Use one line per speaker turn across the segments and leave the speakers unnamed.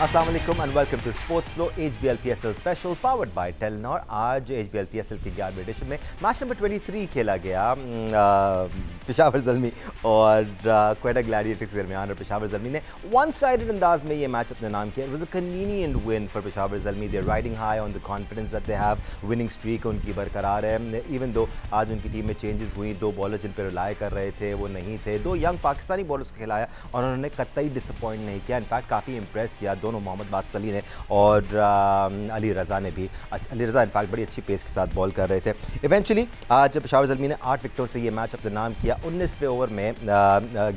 अस्सलाम वालेकुम and welcome to sports flow HBL PSL special powered by Telenor. आज HBL PSL के 11वें एडिशन में मैच नंबर 23 खेला गया पेशावर ज़ल्मी और क्वेटा ग्लैडिएटर्स के दरमियान, और पेशावर ज़ल्मी ने वन साइडेड अंदाज में ये मैच अपने नाम किया। It was a convenient win for Peshawar Zalmi. They riding high on the confidence that they have, winning streak उनकी बरकरार है। इवन दो आज उनकी टीम में चेंजेस हुई, दो बॉलर जिन पर रिलाय कर रहे थे वो नहीं थे, दो यंग पाकिस्तानी बॉलर्स को खिलाया और उन्होंने कतई डिसअपॉइंट नहीं किया। इनफैक्ट काफ़ी इंप्रेस किया दोनों, मोहम्मद बासित अली ने और अली रज़ा ने भी। अली रज़ा इनफैक्ट बड़ी अच्छी पेस के साथ बॉल कर रहे थे। इवेंचुअली आज पेशावर ज़ल्मी ने 8 विकेटों से ये मैच अपने नाम किया। 19वें ओवर में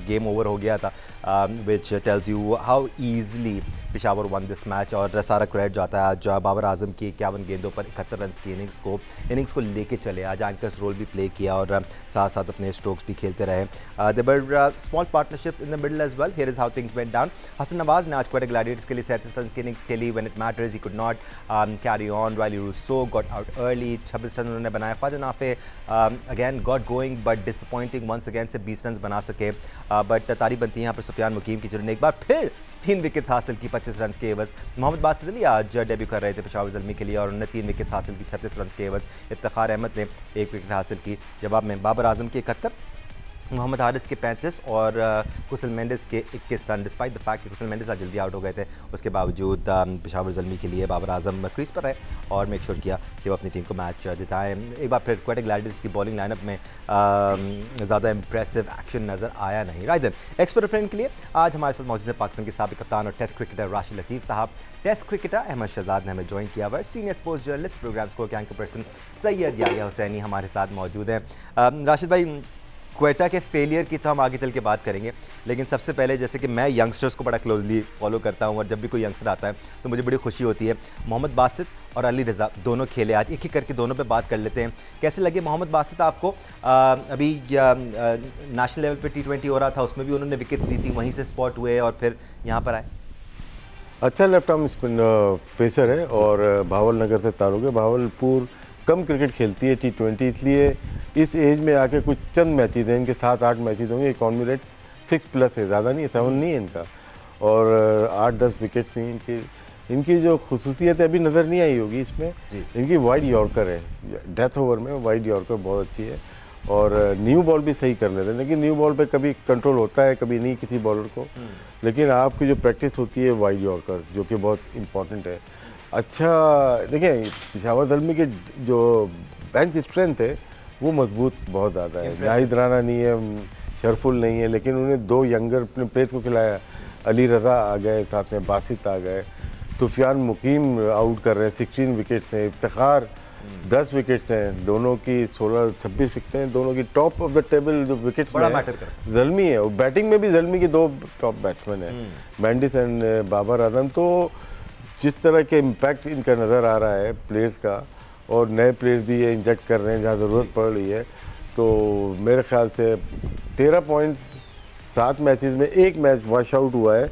गेम ओवर हो गया था, which tells you how easily Peshawar one this match. और सारा क्रेडिट जाता है आज बाबर आजम की 51 गेंदों पर 71 रन की इनिंग्स को लेके चले। आज एंकर्स रोल भी प्ले किया और साथ साथ अपने स्ट्रोक्स भी खेलते रहे। There were small partnerships in the middle as well. Here is how things went down. Hasan Nawaz ने आज क्वेटा ग्लैडिएटर्स के लिए 37 रन की इनिंग्स खेली। When it matters he could not carry on. Rilee Rossouw got out early, 26 run उन्होंने बनाए। फाजिल नाफे again got going but disappointing once again से 20 रन बना सके। बट तारीफ बनती है यहाँ पर सुफियान मुकीम की, जिन्होंने एक बार फिर 3 विकेट्स हासिल की 25 रन के एवज। मोहम्मद बासित अली आज डेब्यू कर रहे थे पेशावर ज़ल्मी के लिए और उन्होंने 3 विकेट्स हासिल की 36 रन के एवज। इफ्तिखार अहमद ने 1 विकेट हासिल की। जवाब में बाबर आजम के 71, मोहम्मद हारिस के 35 और कुसल मेंडिस के 21 रन। डिस्पाइट द फैक्ट कि कुसल मेंडिस आज जल्दी आउट हो गए थे, उसके बावजूद पेशावर ज़ल्मी के लिए बाबर आजम क्रीज पर रहे और मेक श्योर किया कि वो अपनी टीम को मैच जिताएं। एक बार फिर क्वेटा ग्लैडिएटर्स की बॉलिंग लाइनअप में ज़्यादा इंप्रेसिव एक्शन नज़र आया नहीं। राइट देन, एक्सपर्ट फ्रेंड के लिए आज हमारे साथ मौजूद है पाकिस्तान के साबिक कप्तान और टेस्ट क्रिकेटर राशिद लतीफ़ साहब। टेस्ट क्रिकेटर अहमद शहजाद ने हमें ज्वाइन किया हुआ। Senior sports journalist program score के एंकर पर्सन सैयद याहिया हुसैनी हमारे साथ मौजूद हैं। राशिद भाई, क्वेटा के फेलियर की तो हम आगे चल के बात करेंगे, लेकिन सबसे पहले जैसे कि मैं यंगस्टर्स को बड़ा क्लोजली फॉलो करता हूं और जब भी कोई यंगस्टर आता है तो मुझे बड़ी खुशी होती है। मोहम्मद बासित और अली रज़ा दोनों खेले, आज एक एक करके दोनों पे बात कर लेते हैं। कैसे लगे मोहम्मद बासित आपको? अभी नेशनल लेवल पे T20 हो रहा था, उसमें भी उन्होंने विकेट्स ली थी, वहीं से स्पॉट हुए और फिर यहाँ पर आए।
अच्छा लेफ्ट आर्म स्पिन पेसर है और भावल नगर से ताल्लुक है। भावलपुर कम क्रिकेट खेलती है T20, इसलिए इस एज में आके कुछ चंद मैचेज हैं इनके, 7-8 मैचेज होंगे। इकॉनमी रेट 6+ है, ज़्यादा नहीं है, 7 नहीं है इनका, और 8-10 विकेट्स हैं इनकी। इनकी जो खुसूसियत है अभी नज़र नहीं आई होगी इसमें, इनकी वाइड यॉर्कर है, डेथ ओवर में वाइड यॉर्कर बहुत अच्छी है और न्यू बॉल भी सही कर लेते हैं। लेकिन न्यू बॉल पे कभी कंट्रोल होता है कभी नहीं किसी बॉलर को, लेकिन आपकी जो प्रैक्टिस होती है वाइड यॉर्कर, जो कि बहुत इंपॉर्टेंट है। अच्छा देखिए, पेशावर ज़ल्मी की जो बेंच स्ट्रेंथ है वो मजबूत बहुत ज़्यादा है। नाहिद राना नहीं है, शरफुल नहीं है, लेकिन उन्हें 2 यंगर अपने प्लेयर्स को खिलाया। अली रज़ा आ गए, साथ में बासित आ गए, सुफियान मुकीम आउट कर रहे हैं, 16 विकेट्स हैं। इफ्तिखार 10 विकेट्स हैं, दोनों की 16-26 विकेट हैं, दोनों की टॉप ऑफ द टेबल जो विकेट्स में ज़ल्मी है। और बैटिंग में भी ज़ल्मी के 2 टॉप बैट्समैन हैं, मेंडिस एंड बाबर आजम। तो जिस तरह के इम्पैक्ट इनका नज़र आ रहा है प्लेयर्स का, और नए प्लेयर्स भी ये इंजेक्ट कर रहे हैं जहाँ ज़रूरत पड़ रही है, तो मेरे ख्याल से 13 पॉइंट्स 7 मैचेस में 1 मैच वॉश आउट हुआ है।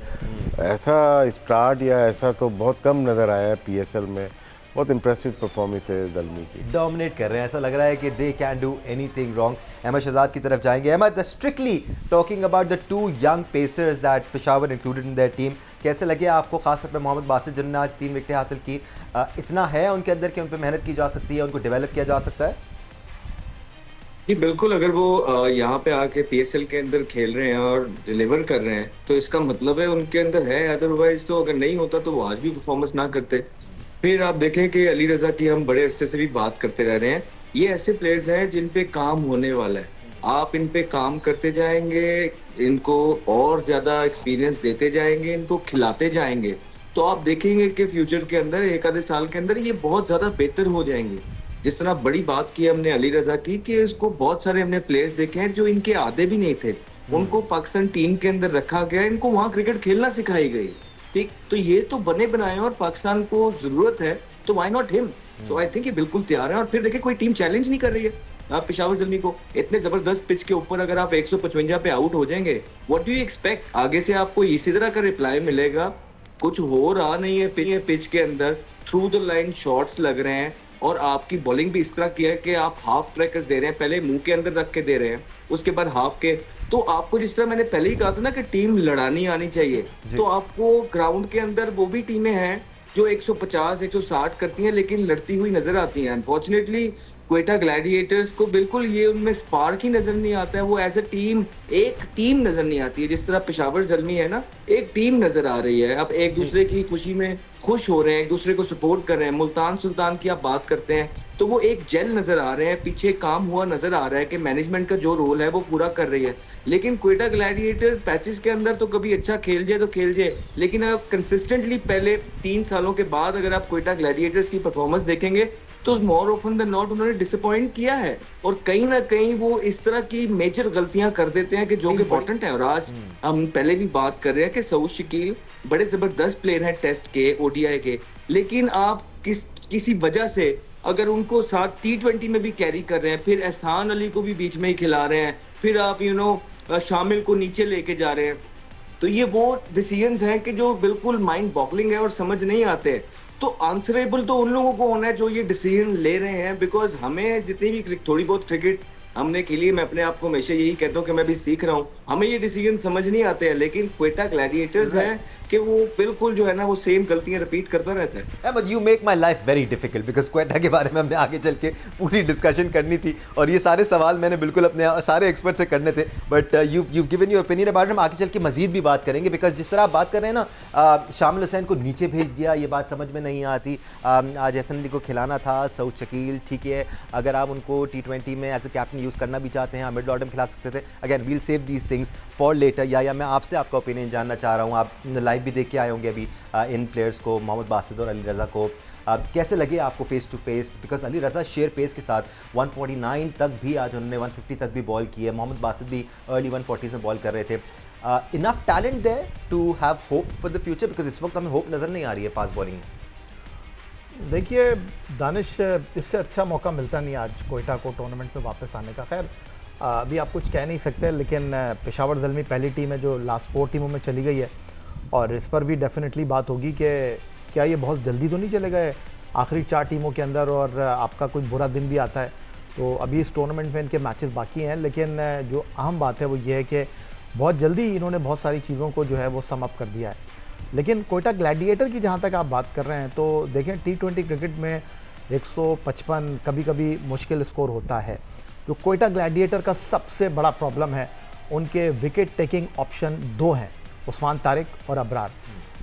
ऐसा स्टार्ट या ऐसा तो बहुत कम नज़र आया है PSL में। बहुत इंप्रेसिव परफॉर्मेंस है ज़ल्मी की,
डोमिनेट कर रहे हैं, ऐसा लग रहा है कि they can do anything wrong. Ahmed Shahzad की तरफ जाएंगे। Ahmed, strictly talking about the 2 young pacers that Peshawar included in their team, कैसे लगे आपको? खासतौर पे मोहम्मद बासित जिन्होंने आज 3 विकेटें हासिल की, इतना है उनके अंदर कि उन पर मेहनत की जा सकती है, उनको डेवलप किया जा सकता है?
जी बिल्कुल, अगर वो यहाँ पे आके PSL के अंदर खेल रहे हैं और डिलीवर कर रहे हैं तो इसका मतलब है उनके अंदर है। अदरवाइज तो अगर नहीं होता तो वो आज भी परफॉर्मेंस ना करते। फिर आप देखें कि अली रज़ा की हम बड़े अरसे से भी बात करते रह रहे हैं, ये ऐसे प्लेयर्स हैं जिन पे काम होने वाला है। आप इन पे काम करते जाएंगे, इनको और ज्यादा एक्सपीरियंस देते जाएंगे, इनको खिलाते जाएंगे, तो आप देखेंगे कि फ्यूचर के अंदर 1 आधे साल के अंदर ये बहुत ज्यादा बेहतर हो जाएंगे। जिस तरह बड़ी बात की हमने अली रज़ा की कि इसको बहुत सारे हमने प्लेयर्स देखे हैं जो इनके आधे भी नहीं थे, उनको पाकिस्तान टीम के अंदर रखा गया, इनको वहां क्रिकेट खेलना सिखाई गई। ठीक, तो ये तो बने बनाए और पाकिस्तान को जरूरत है, तो व्हाई नॉट हिम। तो आई थिंक ये बिल्कुल तैयार है। और फिर देखिए, कोई टीम चैलेंज नहीं कर रही है आप पेशावर ज़ल्मी को। इतने जबरदस्त पिच के ऊपर अगर आप 155 पे आउट हो जाएंगे, व्हाट डू यू एक्सपेक्ट? आगे से आपको इसी तरह का रिप्लाई मिलेगा। कुछ हो रहा नहीं है पिच के अंदर, थ्रू द लाइन शॉट्स लग रहे हैं, और आपकी बॉलिंग भी इस तरह की है कि आप हाफ ट्रैकर्स दे रहे हैं, पहले मुंह के अंदर रख के दे रहे हैं, उसके बाद हाफ के। तो आपको जिस तरह मैंने पहले ही कहा था ना कि टीम लड़ानी आनी चाहिए, तो आपको ग्राउंड के अंदर वो भी टीमें हैं जो 150 160 करती हैं लेकिन लड़ती हुई नजर आती हैं। अनफॉर्चुनेटली क्वेटा ग्लैडिएटर्स को बिल्कुल ये उनमें स्पार्क ही नजर नहीं आता है, वो एज अ टीम एक टीम नजर नहीं आती है। जिस तरह पेशावर ज़ल्मी है ना, एक टीम नजर आ रही है। अब एक दूसरे की खुशी में खुश हो रहे हैं, एक दूसरे को सपोर्ट कर रहे हैं। मुल्तान सुल्तान की आप बात करते हैं तो वो एक जेल नजर आ रहे हैं, पीछे काम हुआ नजर आ रहा है कि मैनेजमेंट का जो रोल है वो पूरा कर रही है। लेकिन क्वेटा ग्लैडिएटर पैचेस के अंदर तो कभी अच्छा खेल जाए तो खेल जाए, लेकिन अब कंसिस्टेंटली पहले 3 सालों के बाद अगर आप क्वेटा ग्लैडिएटर्स की परफॉर्मेंस देखेंगे तो मोर ऑफन देन नॉट उन्होंने डिसअपॉइंट किया है। और कहीं ना कहीं वो इस तरह की मेजर गलतियां कर देते हैं कि जो कि इंपॉर्टेंट है। और आज हम पहले भी बात कर रहे हैं कि सऊद शकील बड़े जबरदस्त प्लेयर हैं टेस्ट के, ओडीआई के, लेकिन आप किसी वजह से अगर उनको साथ T20 में भी कैरी कर रहे हैं, फिर एहसान अली को भी बीच में ही खिला रहे हैं, फिर आप शामिल को नीचे लेके जा रहे हैं, तो ये वो डिसीजंस हैं कि जो बिल्कुल माइंड बॉगलिंग है और समझ नहीं आते। तो आंसरेबल तो उन लोगों को होना है जो ये डिसीजन ले रहे हैं, बिकॉज हमें जितनी भी थोड़ी बहुत क्रिकेट हमने के लिए, मैं अपने आप को हमेशा यही कहता हूँ कि मैं भी सीख रहा हूँ, हमें ये डिसीजन समझ नहीं आते हैं। लेकिन क्वेटा ग्लैडिएटर्स हैं कि वो बिल्कुल जो है ना वो सेम गलतियां रिपीट करता रहता है।
Ahmed, you make my life very difficult because Quetta के बारे में हमने आगे चल के पूरी डिस्कशन करनी थी और ये सारे सवाल मैंने बिल्कुल अपने सारे एक्सपर्ट से करने थे, but you given your opinion about. हम आगे चल के मजीद भी बात करेंगे बिकॉज जिस तरह आप बात कर रहे हैं ना, शामिल हुसैन को नीचे भेज दिया, ये बात समझ में नहीं आती। आज एहसन अली को खिलाना था, सऊद शकील ठीक है, अगर आप उनको T20 में एज ए कैप्टन यूज़ करना भी चाहते हैं, मिड ऑर्डर में खिला सकते थे। Again we'll save these things for later. या मैं आपसे आपका ओपिनियन जानना चाह रहा हूँ, आप लाइव भी देख के आए होंगे अभी इन प्लेयर्स को, मोहम्मद बासित और अली रज़ा को, कैसे लगे आपको face to face? Because Ali Raza sheer pace के साथ 149 तक भी, आज उन्होंने 150 तक भी बॉल की है, मोहम्मद बासित भी अर्ली 140s में बॉल कर रहे थे। Enough talent there to have hope for the future? Because इस वक्त हमें होप नज़र नहीं आ रही है फास्ट बॉलिंग में।
देखिए दानिश, इससे अच्छा मौका मिलता नहीं आज कोयटा को टूर्नामेंट में वापस आने का। खैर अभी आप कुछ कह नहीं सकते, लेकिन पेशावर ज़ल्मी पहली टीम है जो लास्ट 4 टीमों में चली गई है और इस पर भी डेफिनेटली बात होगी कि क्या ये बहुत जल्दी तो नहीं चले गए आखिरी 4 टीमों के अंदर और आपका कुछ बुरा दिन भी आता है। तो अभी इस टूर्नामेंट में इनके मैचेस बाकी हैं, लेकिन जो अहम बात है वो ये है कि बहुत जल्दी इन्होंने बहुत सारी चीज़ों को जो है वो सम अप कर दिया है। लेकिन कोयटा ग्लैडिएटर की जहाँ तक आप बात कर रहे हैं तो देखें T20 क्रिकेट में 155 कभी कभी मुश्किल स्कोर होता है। जो कोयटा ग्लैडिएटर का सबसे बड़ा प्रॉब्लम है, उनके विकेट टेकिंग ऑप्शन 2 हैं, उस्मान तारिक और अबरार,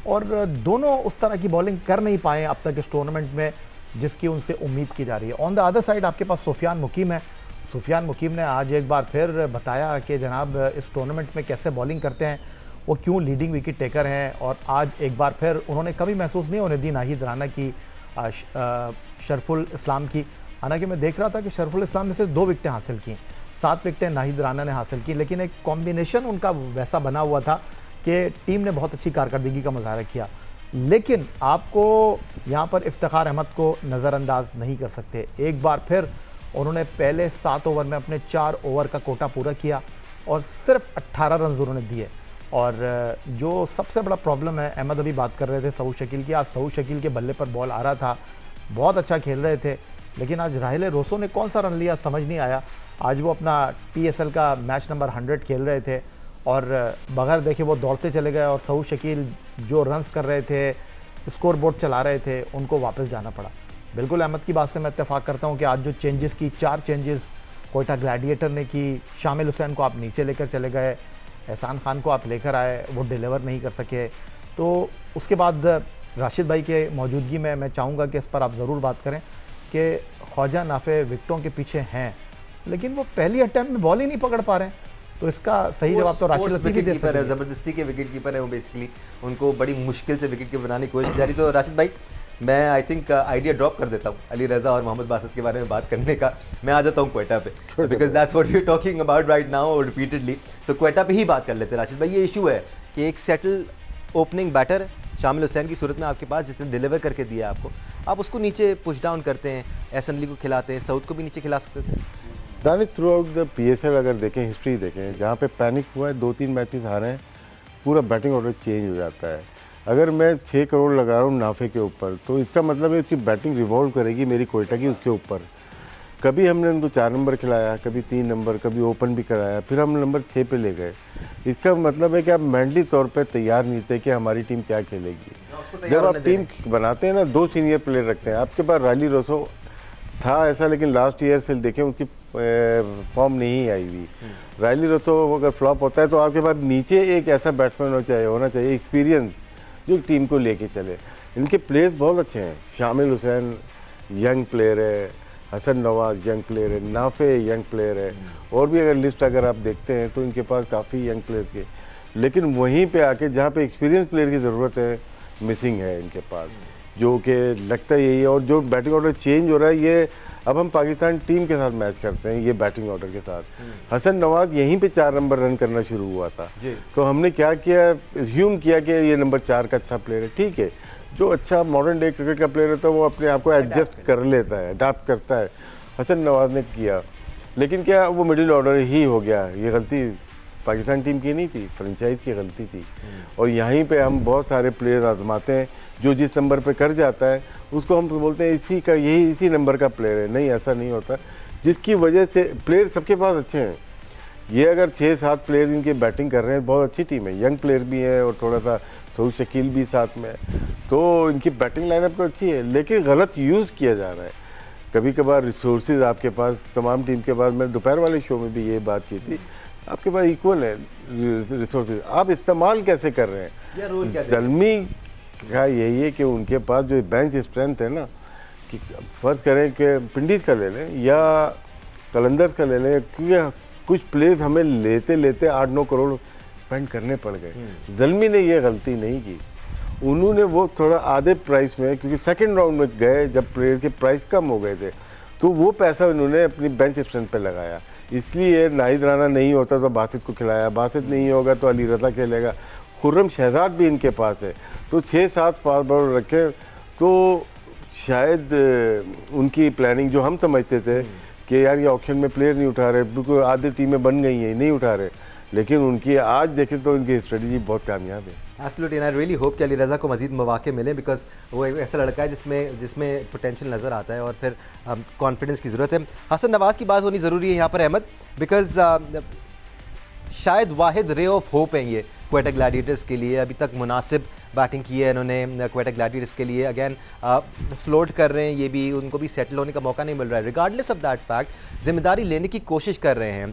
और दोनों उस तरह की बॉलिंग कर नहीं पाए अब तक इस टूर्नामेंट में जिसकी उनसे उम्मीद की जा रही है। ऑन द अदर साइड आपके पास सुफियान मुकीम है। सुफियान मुकीम ने आज एक बार फिर बताया कि जनाब इस टूर्नामेंट में कैसे बॉलिंग करते हैं, वो क्यों लीडिंग विकेट टेकर हैं, और आज एक बार फिर उन्होंने कभी महसूस नहीं होने दी नाहिद राना की, शरफुल इस्लाम की। हालांकि मैं देख रहा था कि शरफुल इस्लाम ने सिर्फ 2 विकेटें हासिल की, 7 विकेटें नाहिद राना ने हासिल की, लेकिन एक कॉम्बिनेशन उनका वैसा बना हुआ था कि टीम ने बहुत अच्छी कारकर्दगी का मुजाहरा किया। लेकिन आपको यहाँ पर इफ्तिखार अहमद को नज़रअंदाज नहीं कर सकते। एक बार फिर उन्होंने पहले 7 ओवर में अपने 4 ओवर का कोटा पूरा किया और सिर्फ 18 रन उन्होंने दिए। और जो सबसे बड़ा प्रॉब्लम है, अहमद अभी बात कर रहे थे सऊद शकील की, आज सऊद शकील के बल्ले पर बॉल आ रहा था, बहुत अच्छा खेल रहे थे, लेकिन आज राहिल रोसो ने कौन सा रन लिया समझ नहीं आया। आज वो अपना PSL का मैच नंबर 100 खेल रहे थे और बगैर देखे वो दौड़ते चले गए और सऊद शकील जो रन्स कर रहे थे, स्कोर बोर्ड चला रहे थे, उनको वापस जाना पड़ा। बिल्कुल अहमद की बात से मैं इत्तेफाक करता हूँ कि आज जो चेंजेस की, 4 चेंजेस कोयटा ग्लैडिएटर ने की, शामिल हुसैन को आप नीचे लेकर चले गए, एहसान खान को आप लेकर आए, वो डिलीवर नहीं कर सके। तो उसके बाद राशिद भाई के मौजूदगी में मैं चाहूँगा कि इस पर आप ज़रूर बात करें कि ख्वाजा नाफे विकेटों के पीछे हैं, लेकिन वो पहली अटैम्प्ट में बॉल ही नहीं पकड़ पा रहे हैं। तो इसका सही जवाब तो राशिद लतीफ़ी दे सकते हैं।
ज़बरदस्ती के विकेट कीपर है वो, बेसिकली उनको बड़ी मुश्किल से विकेट कीपर बनाने की कोशिश की जा रही। तो राशिद भाई, मैं आई थिंक आइडिया ड्रॉप कर देता हूँ अली रज़ा और मोहम्मद बासित के बारे में बात करने का। मैं आ जाता हूँ क्वेटा पे, because that's what we are talking about right now repeatedly. तो क्वेटा पे ही बात कर लेते हैं। राशिद भाई, ये इशू है कि एक सेटल ओपनिंग बैटर शामिल हुसैन की सूरत में आपके पास, जिसने डिलीवर करके दिया आपको, आप उसको नीचे पुश डाउन करते हैं, एहसन अली को खिलाते हैं, सऊद को भी नीचे खिला सकते थे।
Danish, through out the PSL अगर देखें, हिस्ट्री देखें, जहाँ पे पैनिक हुआ है, 2-3 मैचेस हारे हैं, पूरा बैटिंग ऑर्डर चेंज हो जाता है। अगर मैं 6 करोड़ लगा रहा हूँ नाफे के ऊपर, तो इसका मतलब है उसकी बैटिंग रिवॉल्व करेगी मेरी कोयटा की उसके ऊपर। कभी हमने उनको 4 नंबर खिलाया, कभी 3 नंबर, कभी ओपन भी कराया, फिर हम नंबर 6 पे ले गए। इसका मतलब है कि आप मेंटली तौर पे तैयार नहीं थे कि हमारी टीम क्या खेलेगी। जब आप टीम बनाते हैं ना, 2 सीनियर प्लेयर रखते हैं। आपके पास रायली रोसो था ऐसा, लेकिन लास्ट ईयर से देखें उसकी फॉर्म नहीं आई हुई। रायली रोसो अगर फ्लॉप होता है तो आपके पास नीचे एक ऐसा बैट्समैन होना चाहिए एक्सपीरियंस, जो टीम को लेके चले। इनके प्लेयर्स बहुत अच्छे हैं। शामिल हुसैन यंग प्लेयर है, हसन नवाज यंग प्लेयर है, नाफे यंग प्लेयर है, और भी अगर लिस्ट अगर आप देखते हैं तो इनके पास काफ़ी यंग प्लेयर्स के। लेकिन वहीं पे आके जहाँ पे एक्सपीरियंस प्लेयर की ज़रूरत है, मिसिंग है इनके पास, जो कि लगता यही है। और जो बैटिंग ऑर्डर चेंज हो रहा है, ये अब हम पाकिस्तान टीम के साथ मैच करते हैं, ये बैटिंग ऑर्डर के साथ। हसन नवाज यहीं पे 4 नंबर रन करना शुरू हुआ था, तो हमने क्या किया, ह्यूम किया कि ये नंबर 4 का अच्छा प्लेयर है। ठीक है, जो अच्छा मॉडर्न डे क्रिकेट का प्लेयर होता है वो अपने आप को एडजस्ट कर लेता है, अडाप्ट करता है। हसन नवाज ने किया, लेकिन क्या वो मिडिल ऑर्डर ही हो गया। ये गलती पाकिस्तान टीम की नहीं थी, फ्रेंचाइज की गलती थी। और यहीं पे हम बहुत सारे प्लेयर आजमाते हैं, जो जिस नंबर पे कर जाता है उसको हम बोलते हैं इसी नंबर का प्लेयर है। नहीं, ऐसा नहीं होता, जिसकी वजह से प्लेयर सबके पास अच्छे हैं। ये अगर 6-7 प्लेयर इनकी बैटिंग कर रहे हैं, बहुत अच्छी टीम है, यंग प्लेयर भी है और थोड़ा सा सऊद शकील भी साथ में है, तो इनकी बैटिंग लाइनअप तो अच्छी है, लेकिन गलत यूज़ किया जा रहा है। कभी कभार रिसोर्सेज आपके पास तमाम टीम के पास, मैं दोपहर वाले शो में भी ये बात की थी, आपके पास इक्वल है रिसोर्सेज, आप इस्तेमाल कैसे कर रहे हैं। ज़ल्मी का यही है कि उनके पास जो बेंच स्ट्रेंथ है ना, कि फ़र्ज़ करें कि पिंडीज का ले लें या कलंदर्स का ले लें, क्योंकि कुछ प्लेयर्स हमें लेते 8-9 करोड़ स्पेंड करने पड़ गए। ज़ल्मी ने ये गलती नहीं की, उन्होंने वो थोड़ा आधे प्राइस में, क्योंकि सेकंड राउंड में गए जब प्लेयर के प्राइस कम हो गए थे, तो वो पैसा उन्होंने अपनी बेंच स्ट्रेंथ पे लगाया। इसलिए नाहिद राना नहीं होता तो बासित को खिलाया, बासित नहीं होगा तो अली रज़ा खेलेगा, खुर्रम शहजाद भी इनके पास है, तो 6-7 फास्ट बॉलर रखे, तो शायद उनकी प्लानिंग जो हम समझते थे कि यार ये ऑक्शन में प्लेयर नहीं उठा रहे, बिल्कुल आधी टीमें बन गई हैं, नहीं उठा रहे, लेकिन उनकी आज देखें तो उनकी स्ट्रेटजी बहुत कामयाब है।
एब्सोल्युटली, आई रियली होप कि अली रज़ा को मज़ीद मौके मिले, बिकॉज वो एक ऐसा लड़का है जिसमें पोटेंशियल नज़र आता है और फिर कॉन्फिडेंस की ज़रूरत है। हसन नवाज़ की बात होनी ज़रूरी है यहाँ पर अहमद, बिकॉज शायद वाहिद रे ऑफ होप है ये क्वेटा ग्लैडिएटर्स के लिए। अभी तक मुनासिब बैटिंग की है इन्होंने क्वेटा ग्लैडिएटर्स के लिए। अगेन फ्लोट कर रहे हैं, ये भी उनको भी सेटल होने का मौका नहीं मिल रहा है। रिगार्डलेस ऑफ दैट फैक्ट जिम्मेदारी लेने की कोशिश कर रहे हैं।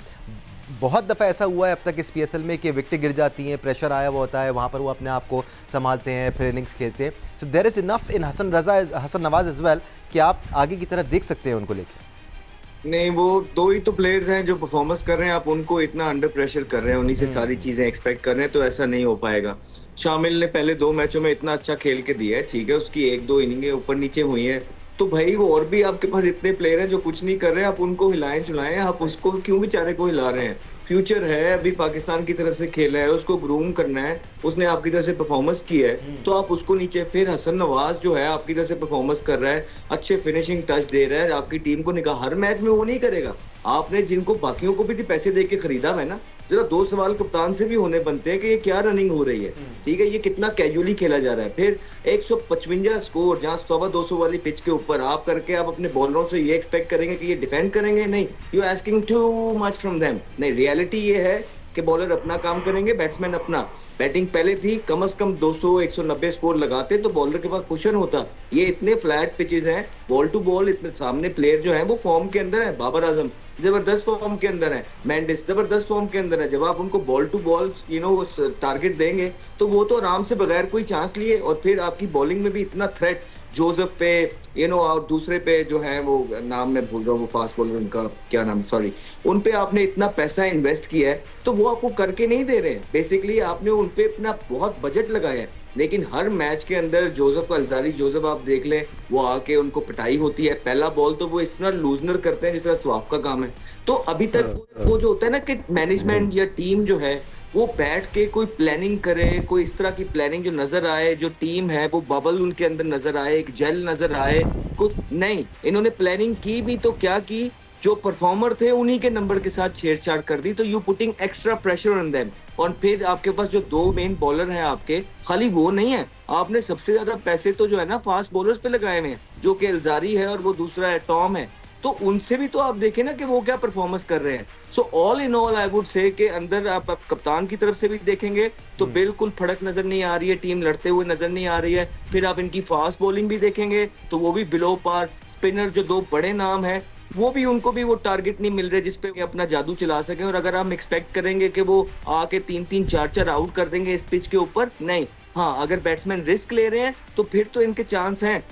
बहुत दफ़ा ऐसा हुआ है अब तक इस PSL में कि विकेटें गिर जाती हैं, प्रेशर आया हुआ होता है, वहाँ पर वो अपने आप को संभालते हैं, फिर इनिंग्स खेलते हैं। So there is enough in Hasan Nawaz as well कि आप आगे की तरफ देख सकते हैं उनको लेकर।
नहीं, वो 2 ही तो प्लेयर्स हैं जो परफॉर्मेंस कर रहे हैं, आप उनको इतना अंडर प्रेशर कर रहे हैं, उन्हीं से सारी चीजें एक्सपेक्ट कर रहे हैं, तो ऐसा नहीं हो पाएगा। शामिल ने पहले 2 मैचों में इतना अच्छा खेल के दिया है, ठीक है, उसकी 1-2 इनिंगें ऊपर नीचे हुई हैं, तो भाई वो और भी आपके पास इतने प्लेयर हैं जो कुछ नहीं कर रहे हैं, आप उनको हिलाएं चुलाएं, आप उसको क्यों बेचारे को हिला रहे हैं। फ्यूचर है, अभी पाकिस्तान की तरफ से खेल रहा है, उसको ग्रूम करना है, उसने आपकी तरफ से परफॉर्मेंस की है, तो आप उसको नीचे। फिर हसन नवाज जो है आपकी तरफ से परफॉर्मेंस कर रहा है, अच्छे फिनिशिंग टच दे रहा है, आपकी टीम को निकाल, हर मैच में वो नहीं करेगा। आपने जिनको बाकियों को भी पैसे दे के खरीदा है ना, जरा 2 सवाल कप्तान से भी होने बनते हैं कि ये क्या रनिंग हो रही है, ठीक है, ये कितना कैजुअली खेला जा रहा है। फिर 155 स्कोर जहां 200 वाली पिच के ऊपर आप करके आप अपने बॉलरों से ये एक्सपेक्ट करेंगे कि ये डिफेंड करेंगे, नहीं, you asking too much from them. नहीं, रियलिटी ये है कि बॉलर अपना काम करेंगे, बैट्समैन अपना। बैटिंग पहले थी, कम से कम 200-190 स्कोर लगाते तो बॉलर के पास कुशन होता। ये इतने फ्लैट पिचेस हैं, बॉल टू बॉल, इतने सामने प्लेयर जो है वो फॉर्म के अंदर है। बाबर आजम जबरदस्त फॉर्म के अंदर है, मेंडिस जबरदस्त फॉर्म के अंदर है। जब आप उनको बॉल टू बॉल टारगेट देंगे तो वो तो आराम से बगैर कोई चांस लिए, और फिर आपकी बॉलिंग में भी इतना थ्रेट, जोसेफ पे और दूसरे पे जो है वो नाम मैं भूल रहा हूँ, वो फास्ट बॉलर उनका क्या नाम, सॉरी, उन पे आपने इतना पैसा इन्वेस्ट किया है, तो वो आपको करके नहीं दे रहे हैं। बेसिकली आपने उन पे अपना बहुत बजट लगाया है, लेकिन हर मैच के अंदर जोसेफ का अलजारी जोसेफ आप देख लें, वो आके उनको पिटाई होती है, पहला बॉल तो वो इस तरह लूजनर करते हैं जिस तरह स्वाप का काम है। तो अभी तक वो जो होता है ना कि मैनेजमेंट या टीम जो है वो बैठ के कोई प्लानिंग करे, कोई इस तरह की प्लानिंग जो नजर आए, जो टीम है वो बबल उनके अंदर नजर आए, एक जेल नजर आए, कुछ नहीं। इन्होंने प्लानिंग की भी तो क्या की, जो परफॉर्मर थे उन्हीं के नंबर के साथ छेड़छाड़ कर दी, तो you putting extra pressure on them. और फिर आपके पास जो 2 मेन बॉलर हैं आपके, खाली वो नहीं है, आपने सबसे ज्यादा पैसे तो जो है ना फास्ट बॉलर्स पे लगाए हुए हैं, जो कि अल्जारी है और वो दूसरा है टॉम है। तो उनसे भी तो आप देखें ना कि वो क्या परफॉर्मेंस कर रहे हैं। So all in all I would say कि अंदर आप कप्तान की तरफ से भी देखेंगे तो बिल्कुल फड़क नजर नहीं आ रही है, टीम लड़ते हुए नजर नहीं आ रही है। फिर आप इनकी फास्ट बॉलिंग भी देखेंगे तो वो भी बिलो पार। स्पिनर जो 2 बड़े नाम है वो भी, उनको भी वो टारगेट नहीं मिल रहे जिसपे अपना जादू चला सके। और अगर हम एक्सपेक्ट करेंगे कि वो आके 3-3 4-4 आउट कर देंगे इस पिच के ऊपर, नहीं। हाँ, अगर बैट्समैन रिस्क ले रहे हैं तो फिर तो इनके चांस हैं,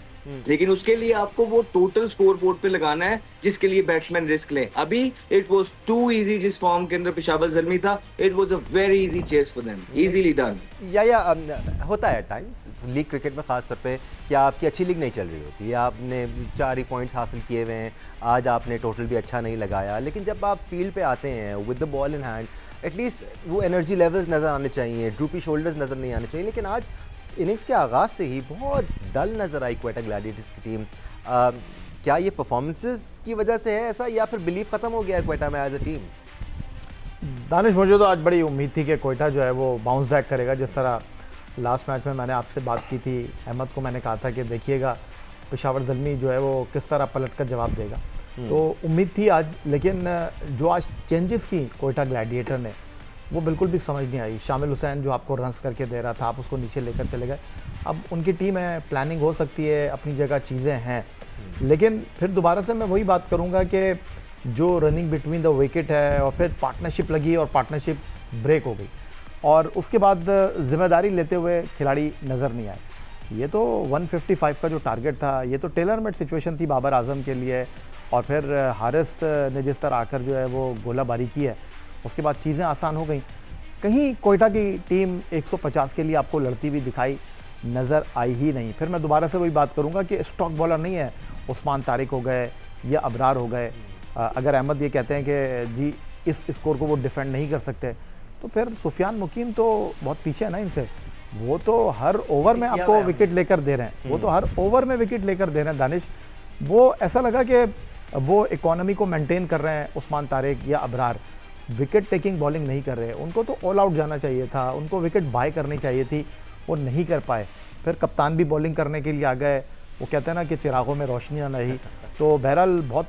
लेकिन उसके लिए आपको वो टोटल स्कोर बोर्ड पे लगाना है जिसके लिए बैट्समैन रिस्क लें। अभी इट वाज टू इजी, जिस फॉर्म के अंदर पेशावर ज़ल्मी था, it was a very easy chess for them, easily done.
या होता है टाइम्स लीग क्रिकेट में खास तौर पे, क्या आपकी अच्छी लीग नहीं चल रही होती है, आपने 4 ही पॉइंट्स हासिल किए हुए हैं, आज आपने टोटल भी अच्छा नहीं लगाया, लेकिन जब आप फील्ड पे आते हैं with the ball in hand, at least वो एनर्जी लेवल्स नज़र आने चाहिए, ड्रूपी शोल्डर्स नज़र नहीं आने चाहिए। लेकिन आज इनिंग्स के आगाज़ से ही बहुत डल नज़र आई क्वेटा ग्लैडिएटर्स की टीम। क्या ये परफॉर्मेंसेस की वजह से है ऐसा, या फिर बिलीफ ख़त्म हो गया है क्वेटा में एज अ टीम?
दानिश, मुझे तो आज बड़ी उम्मीद थी कि क्वेटा जो है वो बाउंस बैक करेगा। जिस तरह लास्ट मैच में मैंने आपसे बात की थी, अहमद को मैंने कहा था कि देखिएगा पेशावर ज़ल्मी जो है वो किस तरह पलट कर जवाब देगा, तो उम्मीद थी आज। लेकिन जो आज चेंजेस की क्वेटा ग्लैडिएटर ने, वो बिल्कुल भी समझ नहीं आई। शामिल हुसैन जो आपको रन्स करके दे रहा था, आप उसको नीचे लेकर चले गए। अब उनकी टीम है, प्लानिंग हो सकती है, अपनी जगह चीज़ें हैं, लेकिन फिर दोबारा से मैं वही बात करूंगा कि जो रनिंग बिटवीन द विकेट है और फिर पार्टनरशिप लगी और पार्टनरशिप ब्रेक हो गई और उसके बाद जिम्मेदारी लेते हुए खिलाड़ी नज़र नहीं आए। ये तो 155 का जो टारगेट था, ये तो टेलर मेड सिचुएशन थी बाबर आजम के लिए। और फिर हारिस ने जिस तरह आकर जो है वो गोलाबारी की है, उसके बाद चीज़ें आसान हो गई। कहीं कोयटा की टीम 150 के लिए आपको लड़ती हुई दिखाई नज़र आई ही नहीं। फिर मैं दोबारा से वही बात करूंगा कि स्टॉक बॉलर नहीं है, उस्मान तारिक हो गए या अबरार हो गए। अगर अहमद ये कहते हैं कि जी इस स्कोर को वो डिफेंड नहीं कर सकते, तो फिर सुफियान मुकीम तो बहुत पीछे है ना इनसे। वो तो हर ओवर में आपको विकेट लेकर दे रहे हैं, वो तो हर ओवर में विकेट लेकर दे रहे हैं दानिश। वो ऐसा लगा कि वो इकोनॉमी को मेंटेन कर रहे हैं उस्मान तारिक या अबरार, विकेट टेकिंग बॉलिंग नहीं कर रहे। उनको तो ऑल आउट जाना चाहिए था, उनको विकेट बाय करनी चाहिए थी, वो नहीं कर पाए। फिर कप्तान भी बॉलिंग करने के लिए आ गए। वो कहते हैं ना कि चिरागों में रोशनी ना रही। तो बहरहाल बहुत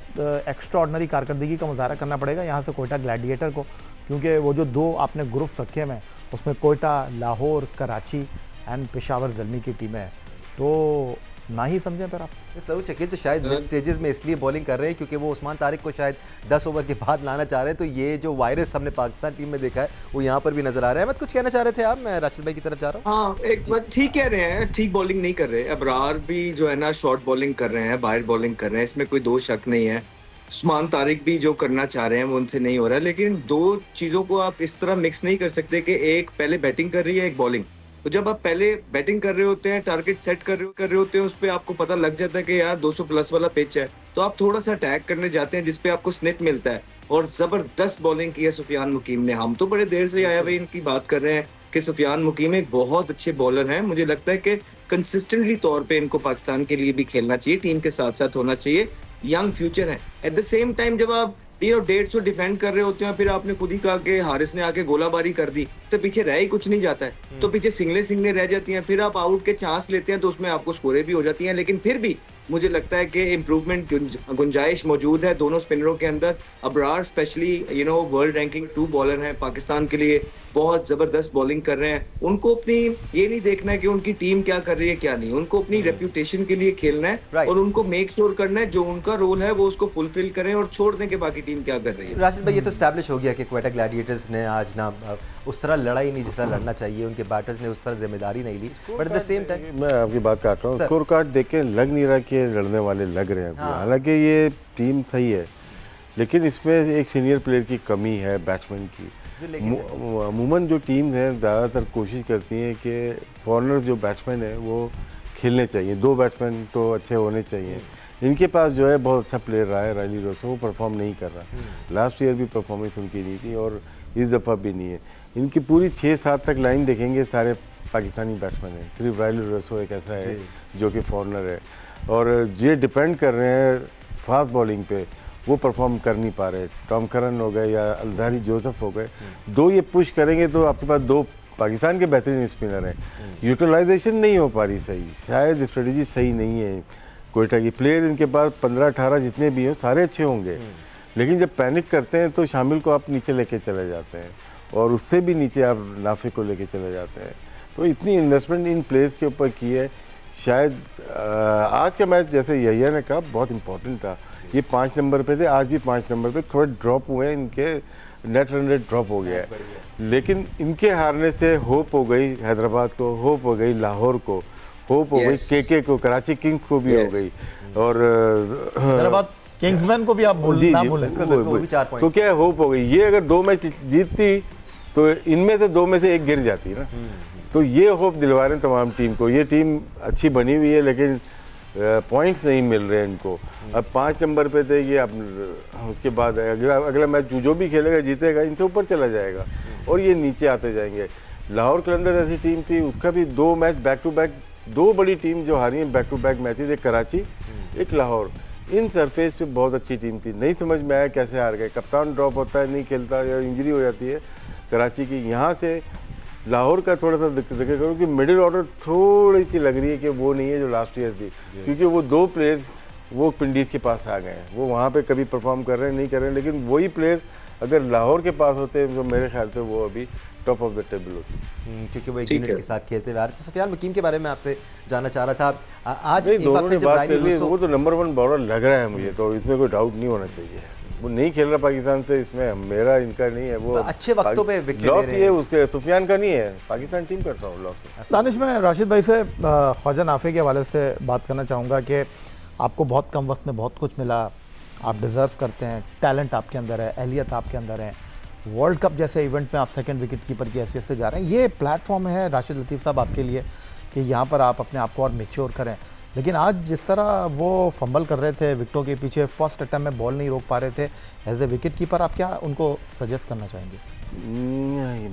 एक्स्ट्रा ऑर्डनरी कारकर्दगी का मुजाहरा करना पड़ेगा यहाँ से कोयटा ग्लैडिएटर को, क्योंकि वो जो 2 आपने ग्रुप रखे हुए हैं उसमें कोयटा, लाहौर, कराची एंड पेशावर ज़ल्मी की टीमें हैं। तो ना ही समझें फिर आप।
सऊद शकील तो शायद मिड स्टेजेस में इसलिए बॉलिंग कर रहे हैं क्योंकि वो उस्मान तारिक को शायद 10 ओवर के बाद लाना चाह रहे हैं। तो ये जो वायरस हमने पाकिस्तान टीम में देखा है वो यहाँ पर भी नजर आ रहा है। मैं कुछ कहना चाह रहे थे आप? मैं राशिद भाई की तरफ जा रहा हूँ।
हाँ, एक बात ठीक कह रहे हैं, ठीक बॉलिंग नहीं कर रहे। अबरार भी जो है ना शॉर्ट बॉलिंग कर रहे हैं, बाहर बॉलिंग कर रहे हैं, इसमें कोई 2 शक नहीं है। उस्मान तारिक भी जो करना चाह रहे हैं वो उनसे नहीं हो रहा है। लेकिन 2 चीजों को आप इस तरह मिक्स नहीं कर सकते कि एक पहले बैटिंग कर रही है, एक बॉलिंग। तो जब आप पहले बैटिंग कर रहे होते हैं, टारगेट सेट कर रहे होते हैं, उस पर आपको पता लग जाता है कि यार 200 प्लस वाला पिच है, तो आप थोड़ा सा अटैक करने जाते हैं जिसपे आपको स्निप मिलता है। और जबरदस्त बॉलिंग की है सुफियान मुकीम ने। हम तो बड़े देर से आया भाई इनकी बात कर रहे हैं कि सुफियान मुकीम एक बहुत अच्छे बॉलर हैं। मुझे लगता है कि कंसिस्टेंटली तौर पे इनको पाकिस्तान के लिए भी खेलना चाहिए, टीम के साथ साथ होना चाहिए। यंग फ्यूचर है। एट द सेम टाइम जब आप 150 डिफेंड कर रहे होते हैं, फिर आपने खुद ही कहा कि हारिस ने आके गोलाबारी कर दी, तो पीछे रह ही कुछ नहीं जाता है। तो पीछे सिंगले रह जाती हैं, फिर आप आउट के चांस लेते हैं तो उसमें आपको स्कोरें भी हो जाती हैं। लेकिन फिर भी मुझे लगता है कि इम्प्रूवमेंट गुंजाइश मौजूद है दोनों स्पिनरों के अंदर। Abrar specially world ranking 2 bowler हैं, पाकिस्तान के लिए बहुत जबरदस्त बॉलिंग कर रहे हैं। उनको अपनी ये नहीं देखना है कि उनकी टीम क्या कर रही है क्या नहीं, उनको अपनी रेप्यूटेशन के लिए खेलना है और उनको मेक श्योर करना है जो उनका रोल है वो उसको फुलफिल करें और छोड़ दें कि बाकी टीम क्या कर रही है।
राशिद भाई, ये तो एस्टैब्लिश हो गया कि क्वेटा ग्लैडिएटर्स ने आज ना उस तरह लड़ाई नहीं जिस तरह लड़ना चाहिए, उनके बैटर्स ने उस तरह जिम्मेदारी नहीं ली। But at the same time
मैं आपकी बात काट रहा हूँ, स्कोर कार्ड देख के लग नहीं रहा कि लड़ने वाले लग रहे हैं। हालांकि ये टीम सही है, लेकिन इसमें एक सीनियर प्लेयर की कमी है, बैट्समैन की। अमूमन जो टीम है ज़्यादातर कोशिश करती हैं कि फॉरनर जो बैट्समैन है वो खेलने चाहिए, 2 बैट्समैन तो अच्छे होने चाहिए। इनके पास जो है बहुत अच्छा प्लेयर रहा है रायली रोसो, वो परफॉर्म नहीं कर रहा। लास्ट ईयर भी परफॉर्मेंस उनकी नहीं थी और इस दफ़ा भी नहीं है। इनकी पूरी 6-7 तक लाइन देखेंगे, सारे पाकिस्तानी बैट्समैन हैं, सिर्फ रायली रोसो एक ऐसा है जो कि फॉरनर है। और ये डिपेंड कर रहे हैं फास्ट बॉलिंग पे, वो परफॉर्म कर नहीं पा रहे। टॉम करन हो गए या अल्जारी जोसेफ हो गए, दो ये पुश करेंगे तो आपके पास दो पाकिस्तान के बेहतरीन स्पिनर हैं। यूटिलाइजेशन नहीं हो पा रही सही, शायद स्ट्रेटजी सही नहीं है कोयटा की। प्लेयर इनके पास 15-18 जितने भी हों सारे अच्छे होंगे, लेकिन जब पैनिक करते हैं तो शामिल को आप नीचे लेके चले जाते हैं और उससे भी नीचे आप नाफे को लेके चले जाते हैं। तो इतनी इन्वेस्टमेंट इन प्लेयर्स के ऊपर की है। शायद आज का मैच जैसे यहिया ने कहा बहुत इंपॉर्टेंट था। ये 5 नंबर पे थे, आज भी 5 नंबर पे थोड़े ड्रॉप हुए हैं, इनके नेट रन रेट ड्रॉप हो गया है, लेकिन इनके हारने से होप हो गई हैदराबाद को, होप हो गई लाहौर को, होप हो गई केके को, कराची किंग्स को भी हो गई, और
हैदराबाद किंग्समैन को भी आप ना भूलें।
तो क्या होप हो गई। ये अगर 2 मैच जीतती तो इनमें से 2 में से एक गिर जाती ना। तो ये होप दिलवा रहे हैं तमाम टीम को। ये टीम अच्छी बनी हुई है लेकिन पॉइंट्स नहीं मिल रहे हैं इनको। अब 5 नंबर पे थे ये, अब उसके बाद अगला मैच जो भी खेलेगा जीतेगा, इनसे ऊपर चला जाएगा और ये नीचे आते जाएंगे। लाहौर कलंदर ऐसी टीम थी, उसका भी 2 मैच बैक टू बैक, 2 बड़ी टीम जो हारी हैं बैक टू बैक मैचेस, एक कराची एक लाहौर। इन सरफेस पे बहुत अच्छी टीम थी, नहीं समझ में आया कैसे हार गए। कप्तान ड्रॉप होता है, नहीं खेलता या इंजरी हो जाती है कराची की। यहाँ से लाहौर का थोड़ा सा जिक्र करूँ कि मिडिल ऑर्डर थोड़ी सी लग रही है कि वो नहीं है जो लास्ट ईयर थी, क्योंकि वो 2 प्लेयर्स वो पिंडीज के पास आ गए हैं। वो वहाँ पे कभी परफॉर्म कर रहे हैं नहीं कर रहे हैं, लेकिन वही प्लेयर अगर लाहौर के पास होते तो मेरे ख्याल से वो अभी टॉप ऑफ द टेबल होती,
क्योंकि वो एक यूनिट के साथ खेलते हुए आ रहे थे। सुफियान वकीम के बारे में आपसे जानना चाह रहा था। आज
दोनों ने बात कर ली, वो तो नंबर 1 बॉलर लग रहा है मुझे, तो इसमें कोई डाउट नहीं होना चाहिए। वो नहीं खेल रहा पाकिस्तान से, इसमें मेरा इनका नहीं है। वो
अच्छे वक्तों पे विकेट
लॉस ये उसके सुफियान का नहीं है, पाकिस्तान टीम करता हूँ लॉस।
दानिश, मैं राशिद भाई से ख्वाजा नाफे के हवाले से बात करना चाहूँगा कि आपको बहुत कम वक्त में बहुत कुछ मिला, आप डिज़र्व करते हैं, टैलेंट आपके अंदर है, अहलियत आपके अंदर है, वर्ल्ड कप जैसे इवेंट में आप सेकंड विकेट कीपर की हैसियत से जा रहे हैं। ये प्लेटफॉर्म है राशिद लतीफ़ साहब आपके लिए कि यहाँ पर आप अपने आप को और मैच्योर करें। लेकिन आज जिस तरह वो फंबल कर रहे थे विकेटों के पीछे, फर्स्ट अटैम्प्ट में बॉल नहीं रोक पा रहे थे, एज ए विकेट कीपर आप क्या उनको सजेस्ट करना चाहेंगे?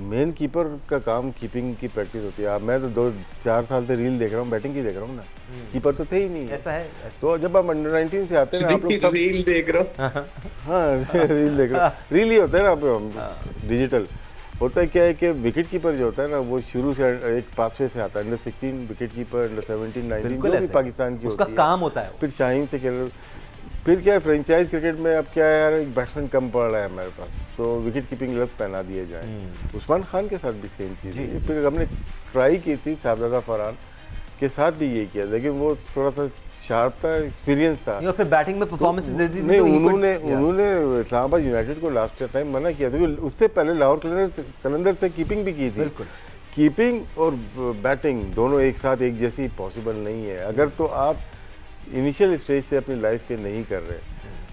मेन कीपर का काम कीपिंग की प्रैक्टिस होती है। मैं तो 2-4 साल से रील देख रहा हूँ, बैटिंग की देख रहा हूँ ना, कीपर तो थे ही नहीं।
ऐसा है
तो जब आप अंडर 19 से आते हैं ना, आप लोग सब
रील देख रहे हो।
हाँ रील देख रहे हो, रील ही होता है ना डिजिटल। होता है क्या है कि विकेट कीपर जो होता है ना, वो शुरू से एक पाथवे से आता है। अंडर 16 विकेट कीपर, अंडर 17, 19 जो भी पाकिस्तान की
उसका
होती
काम होता है।
फिर शाहीन से खेल, फिर क्या है फ्रेंचाइज क्रिकेट में अब क्या है यार, एक बैट्समैन कम पड़ रहा है हमारे पास, तो विकेट कीपिंग ग्लव्स पहना दिए जाए। उस्मान खान के साथ भी सेम चीज़ है। फिर हमने ट्राई की थी साहबजादा फरहान के साथ भी ये किया, लेकिन वो थोड़ा सा शार्प था, एक्सपीरियंस था।
और फिर बैटिंग में परफॉर्मेंस दे दी थी।
नहीं, उन्होंने इस्लामाबाद यूनाइटेड को लास्ट टाइम मना किया था। उससे पहले लाहौर कलंदर से कीपिंग भी की थी। कीपिंग और बैटिंग दोनों एक साथ एक जैसी पॉसिबल नहीं है। अगर तो आप इनिशियल स्टेज से अपनी लाइफ के नहीं कर रहे,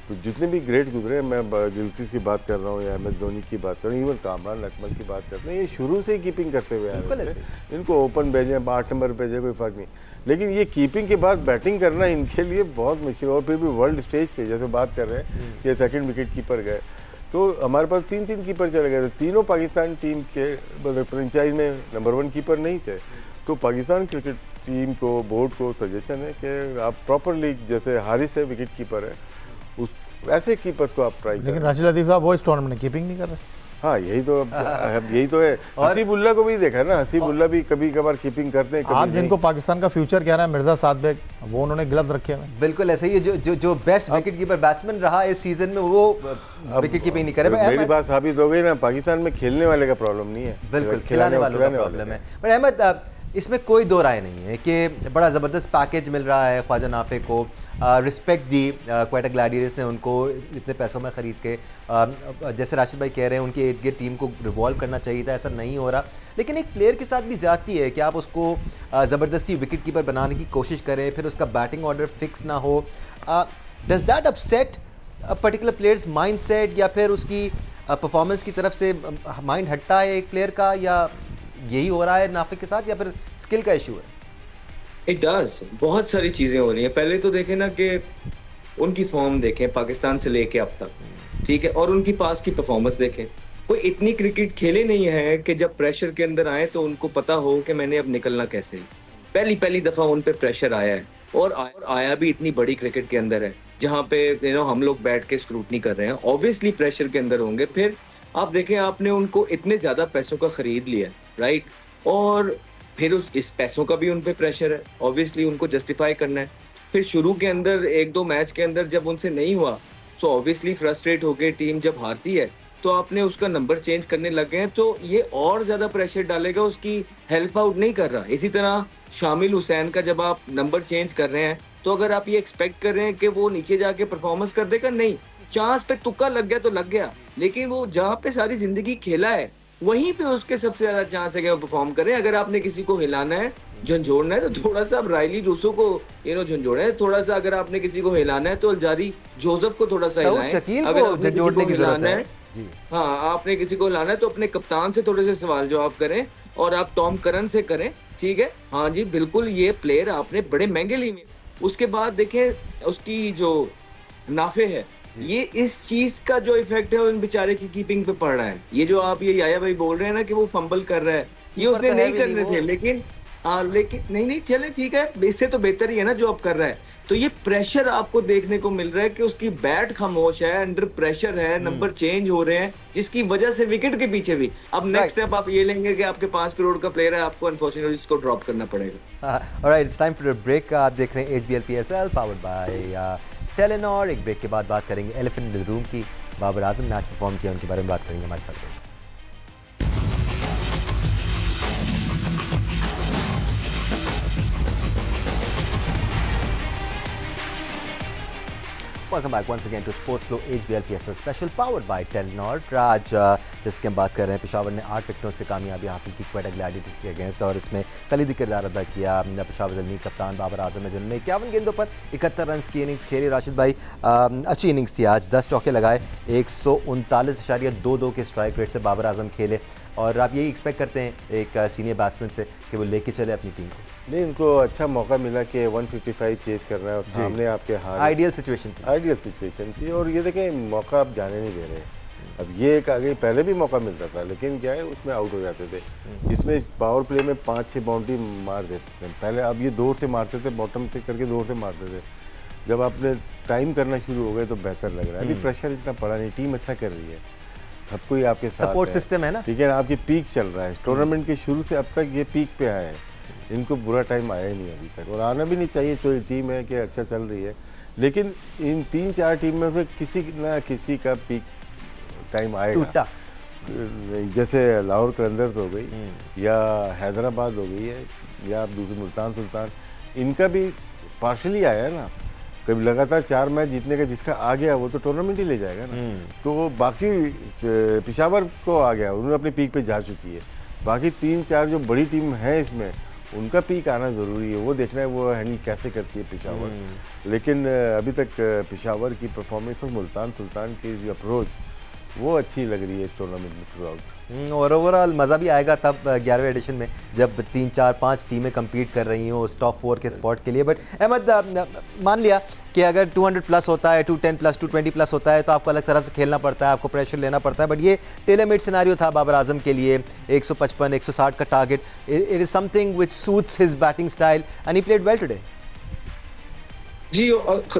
तो जितने भी ग्रेट गुजरे, मैं गिलक्रिस्ट की बात कर रहा हूँ या MS धोनी की बात कर रहा हूँ, इवन कामरान अकमल की बात करते हैं, ये शुरू से ही कीपिंग करते हुए आ रहे थे। इनको ओपन भेजें, 8 नंबर भेजें, कोई फ़र्क नहीं, लेकिन ये कीपिंग के बाद बैटिंग करना इनके लिए बहुत मुश्किल। और फिर भी वर्ल्ड स्टेज पे जैसे बात कर रहे हैं कि सेकंड विकेट कीपर गए, तो हमारे पास 3 कीपर चले गए थे। तीनों पाकिस्तान टीम के मतलब फ्रेंचाइज में नंबर 1 कीपर नहीं थे। तो पाकिस्तान क्रिकेट टीम को, बोर्ड को सजेशन है कि आप प्रॉपरली, जैसे हारिस है विकेट कीपर है, उस ऐसे कीपर्स को आप ट्राई करें।
लेकिन राशिद लतीफ़ साहब वो इस टूर्नामेंट में कीपिंग नहीं कर रहे।
हाँ, यही तो है। हसीबुल्ला को भी देखा है ना, हसीबुल्ला भी कभी कभार कीपिंग करते हैं।
आप जिनको पाकिस्तान का फ्यूचर कह रहे हैं, मिर्जा सादबेग, वो उन्होंने ग्लव्स रखे हैं।
बिल्कुल ऐसे ही जो बेस्ट विकेट कीपर बैट्समैन रहा इस सीजन में, वो विकेट कीपिंग नहीं करे।
मेरी बात साबित हो गई ना, पाकिस्तान में खेलने वाले का प्रॉब्लम नहीं है,
बिल्कुल खिलाने वालों का प्रॉब्लम है। बट अहमद, इसमें कोई दो राय नहीं है कि बड़ा ज़बरदस्त पैकेज मिल रहा है ख्वाजा नाफे को, रिस्पेक्ट दी क्वेटा ग्लैडिएटर्स ने उनको इतने पैसों में ख़रीद के। जैसे राशिद भाई कह रहे हैं, उनकी 8 गेट टीम को रिवॉल्व करना चाहिए था, ऐसा नहीं हो रहा। लेकिन एक प्लेयर के साथ भी ज़्यादती है कि आप उसको ज़बरदस्ती विकेट कीपर बनाने की कोशिश करें, फिर उसका बैटिंग ऑर्डर फिक्स ना हो। Does that upset particular players mind set, या फिर उसकी परफॉर्मेंस की तरफ से माइंड हटता है एक प्लेयर का, या यही हो रहा है नाफे के साथ, या फिर स्किल का इशू है?
इट डज, बहुत सारी चीजें हो रही हैं। पहले तो देखें ना कि उनकी फॉर्म देखें पाकिस्तान से लेके अब तक, ठीक है, और उनकी पास की परफॉर्मेंस देखें। कोई इतनी क्रिकेट खेले नहीं है कि जब प्रेशर के अंदर आए तो उनको पता हो कि मैंने अब निकलना कैसे। पहली दफा उन पे प्रेशर आया है, और आया भी इतनी बड़ी क्रिकेट के अंदर है। जहाँ पे हम लोग बैठ के स्क्रूटनी कर रहे हैं, ऑब्वियसली प्रेशर के अंदर होंगे। फिर आप देखें, आपने उनको इतने ज्यादा पैसों का खरीद लिया, राइट, और फिर इस पैसों का भी उन पे प्रेशर है, ऑब्वियसली उनको जस्टिफाई करना है। फिर शुरू के अंदर 1-2 मैच के अंदर जब उनसे नहीं हुआ, सो ऑब्वियसली फ्रस्ट्रेट होके टीम जब हारती है तो आपने उसका नंबर चेंज करने लग गए हैं, तो ये और ज्यादा प्रेशर डालेगा, उसकी हेल्प आउट नहीं कर रहा। इसी तरह शामिल हुसैन का जब आप नंबर चेंज कर रहे हैं, तो अगर आप ये एक्सपेक्ट कर रहे हैं कि वो नीचे जाके परफॉर्मेंस कर देगा, नहीं, चांस पे तुक्का लग गया तो लग गया, लेकिन वो जहाँ पे सारी जिंदगी खेला है वहीं पे उसके सबसे ज्यादा चांस है कि वो परफॉर्म करे। अगर आपने किसी को हिलाना है, झंझोड़ना है, तो थोड़ा सा आप रायली रूसो को झंझोड़े, थोड़ा सा अगर आपने किसी को हिलाना है तो अल्जारी जोसेफ को थोड़ा सा हिलाएं। अगर आपने
जोड़ने की जरूरत है
जी, हाँ, आपने किसी को हिलाना है तो अपने कप्तान से थोड़े से सवाल जवाब करें, और आप टॉम करन से करें, ठीक है। हाँ जी, बिल्कुल, ये प्लेयर आपने बड़े महंगे लिए। उसके बाद देखें उसकी जो नाफे है, ये इस चीज का जो इफेक्ट है उन बेचारे की कीपिंग पे पड़ रहा है। ये जो आप ये याया भाई बोल रहे हैं ना कि वो फंबल कर रहा है, ये उसने नहीं करने थे, लेकिन नहीं चले, ठीक है, इससे तो बेहतर ही है ना जो आप कर रहा है। तो ये प्रेशर आपको देखने को मिल रहा है कि उसकी बैट खामोश है, अंडर प्रेशर है, नंबर चेंज हो रहे हैं, जिसकी वजह से विकेट के पीछे भी। अब नेक्स्ट स्टेप आप ये लेंगे कि आपके 5 करोड़ का प्लेयर है, आपको अनफॉर्चुनेटली इसको ड्रॉप करना पड़ेगा।
Alright, it's time for a break. आप देख रहे हैं HBL PSL powered by Telenor. एक ब्रेक के बाद बात करेंगे एलिफेंट इन द रूम की। बाबर आजम मैच परफॉर्म किया, उनके बारे में बात करेंगे। हमारे साथ welcome back once again to sports flow HBL PSL special powered by Telenor. आज जिसके हम बात कर रहे हैं, पेशावर ने 8 विकेटों से कामयाबी हासिल की क्वेटा ग्लैडिएटर्स के अगेंस्ट, और इसमें कलीदी किरदार अदा किया पेशावर ज़ल्मी कप्तान बाबर आजम ने, जिन्होंने 51 गेंदों पर 71 रन की इनिंग्स खेली। राशिद भाई, अच्छी इनिंग्स थी आज, 10 चौके लगाए, 139.22 के स्ट्राइक रेट से बाबर आजम खेले। और आप यही एक्सपेक्ट करते हैं एक सीनियर बैट्समैन से कि वो लेके चले अपनी टीम को?
नहीं, उनको अच्छा मौका मिला कि 155 चेज कर रहा है और सामने आपके हार,
आइडियल सिचुएशन
थी। और ये देखें, मौका आप जाने नहीं दे रहे। अब ये एक आगे पहले भी मौका मिलता था, लेकिन क्या है, उसमें आउट हो जाते थे। इसमें पावर प्ले में 5-6 बाउंड्री मार देते थे पहले। अब ये दूर से मारते थे, बॉटम से करके दूर से मारते थे। जब आपने टाइम करना शुरू हो गए तो बेहतर लग रहा है। अभी प्रेशर इतना पड़ा नहीं, टीम अच्छा कर रही है, सब कोई आपके साथ
सपोर्ट सिस्टम है ना,
ठीक है ना। आपकी पीक चल रहा है टूर्नामेंट के शुरू से अब तक, ये पीक पे आए हैं। इनको बुरा टाइम आया ही नहीं अभी तक, और आना भी नहीं चाहिए। कोई टीम है कि अच्छा चल रही है, लेकिन इन 3-4 टीम में से किसी ना किसी का पीक टाइम आएगा। जैसे लाहौर कलंदर्स हो गई, या हैदराबाद हो गई है, या आप दूसरे मुल्तान सुल्तान, इनका भी पार्शली आया है ना। कभी लगातार 4 मैच जीतने का जिसका आ गया वो तो टूर्नामेंट ही ले जाएगा ना। तो बाकी पेशावर को आ गया, उन्होंने अपनी पीक पे जा चुकी है। बाकी 3-4 जो बड़ी टीम है इसमें, उनका पीक आना ज़रूरी है। वो देखना है वो हैंडल कैसे करती है पेशावर। लेकिन अभी तक पेशावर की परफॉर्मेंस और मुल्तान सुल्तान की जो अप्रोच, वो अच्छी लग रही है इस टूर्नामेंट में थ्रू आउट।
और ओवरऑल मज़ा भी आएगा तब 11वें एडिशन में, जब 3-4-5 टीमें compete कर रही हों उस टॉप 4 के स्पॉट के लिए। बट अहमद, मान लिया कि अगर 200 प्लस होता है, 210 प्लस, 220 प्लस होता है, तो आपको अलग तरह से खेलना पड़ता है, आपको प्रेशर लेना पड़ता है। बट ये टेलर मेड सिनेरियो था बाबर आजम के लिए, 155-160 का target. It is something which suits his batting style and he played well today.
जी,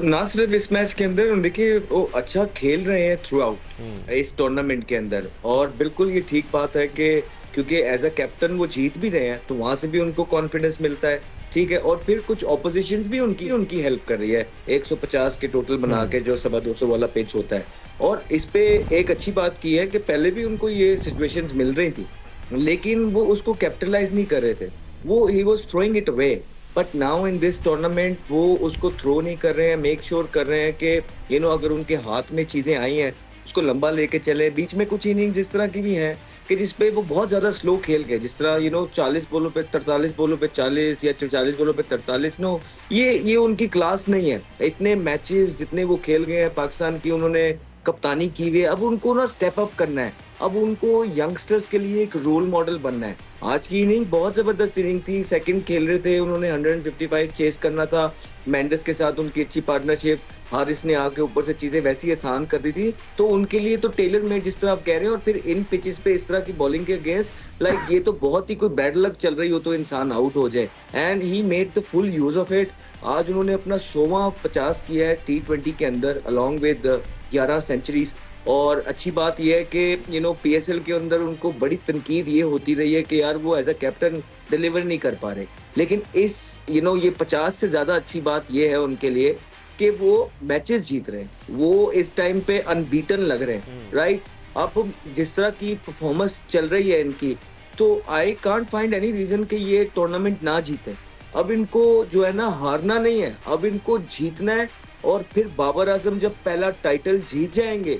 ना सिर्फ इस मैच के अंदर, देखिए वो अच्छा खेल रहे हैं थ्रू आउट इस टूर्नामेंट के अंदर। और बिल्कुल ये ठीक बात है कि क्योंकि एज अ कैप्टन वो जीत भी रहे हैं, तो वहां से भी उनको कॉन्फिडेंस मिलता है, ठीक है। और फिर कुछ ऑपोजिशन भी उनकी हेल्प कर रही है, 150 के टोटल बना के जो 225 वाला पिच होता है। और इस पे एक अच्छी बात की है कि पहले भी उनको ये सिचुएशंस मिल रही थी, लेकिन वो उसको कैपिटलाइज नहीं कर रहे थे, वो he was throwing it away. But now in this tournament वो उसको थ्रो नहीं कर रहे हैं, मेक श्योर कर रहे हैं कि अगर उनके हाथ में चीजें आई हैं उसको लंबा लेके चले। बीच में कुछ इनिंग्स इस तरह की भी हैं कि जिसपे वो बहुत ज्यादा स्लो खेल गए, जिस तरह 40 बॉलों पे 43 बॉलों पे 40 या 40 बॉलों पे 43। नो, ये उनकी क्लास नहीं है। इतने मैचेस जितने वो खेल गए हैं पाकिस्तान की, उन्होंने कप्तानी की हुई है, अब उनको ना स्टेप अप करना है। अब उनको यंगस्टर्स के लिए एक रोल मॉडल बनना है। आज की इनिंग बहुत जबरदस्त इनिंग थी, सेकंड खेल रहे थे, उन्होंने 155 चेस करना था। मेंडिस के साथ उनकी अच्छी पार्टनरशिप, हारिस ने आके ऊपर से चीजें वैसी आसान कर दी थी, तो उनके लिए तो टेलर मेड जिस तरह आप कह रहे हैं। और फिर इन पिचेस पे इस तरह की बॉलिंग के अगेंस्ट, लाइक ये तो बहुत ही कोई बैड लक चल रही हो तो इंसान आउट हो जाए, and he made the full use of it. आज उन्होंने अपना 100वां 50 किया है T20 के अंदर अलॉन्ग विद 11 सेंचुरीज। और अच्छी बात यह है कि PSL के अंदर उनको बड़ी तनकीद ये होती रही है कि यार वो एज अ कैप्टन डिलीवर नहीं कर पा रहे, लेकिन इस ये 50 से ज़्यादा अच्छी बात ये है उनके लिए कि वो मैचेस जीत रहे हैं, वो इस टाइम पे अनबीटन लग रहे हैं, राइट। अब जिस तरह की परफॉर्मेंस चल रही है इनकी, तो I can't find any reason कि ये टूर्नामेंट ना जीते। अब इनको जो है ना हारना नहीं है, अब इनको जीतना है। और फिर बाबर आजम जब पहला टाइटल जीत जाएंगे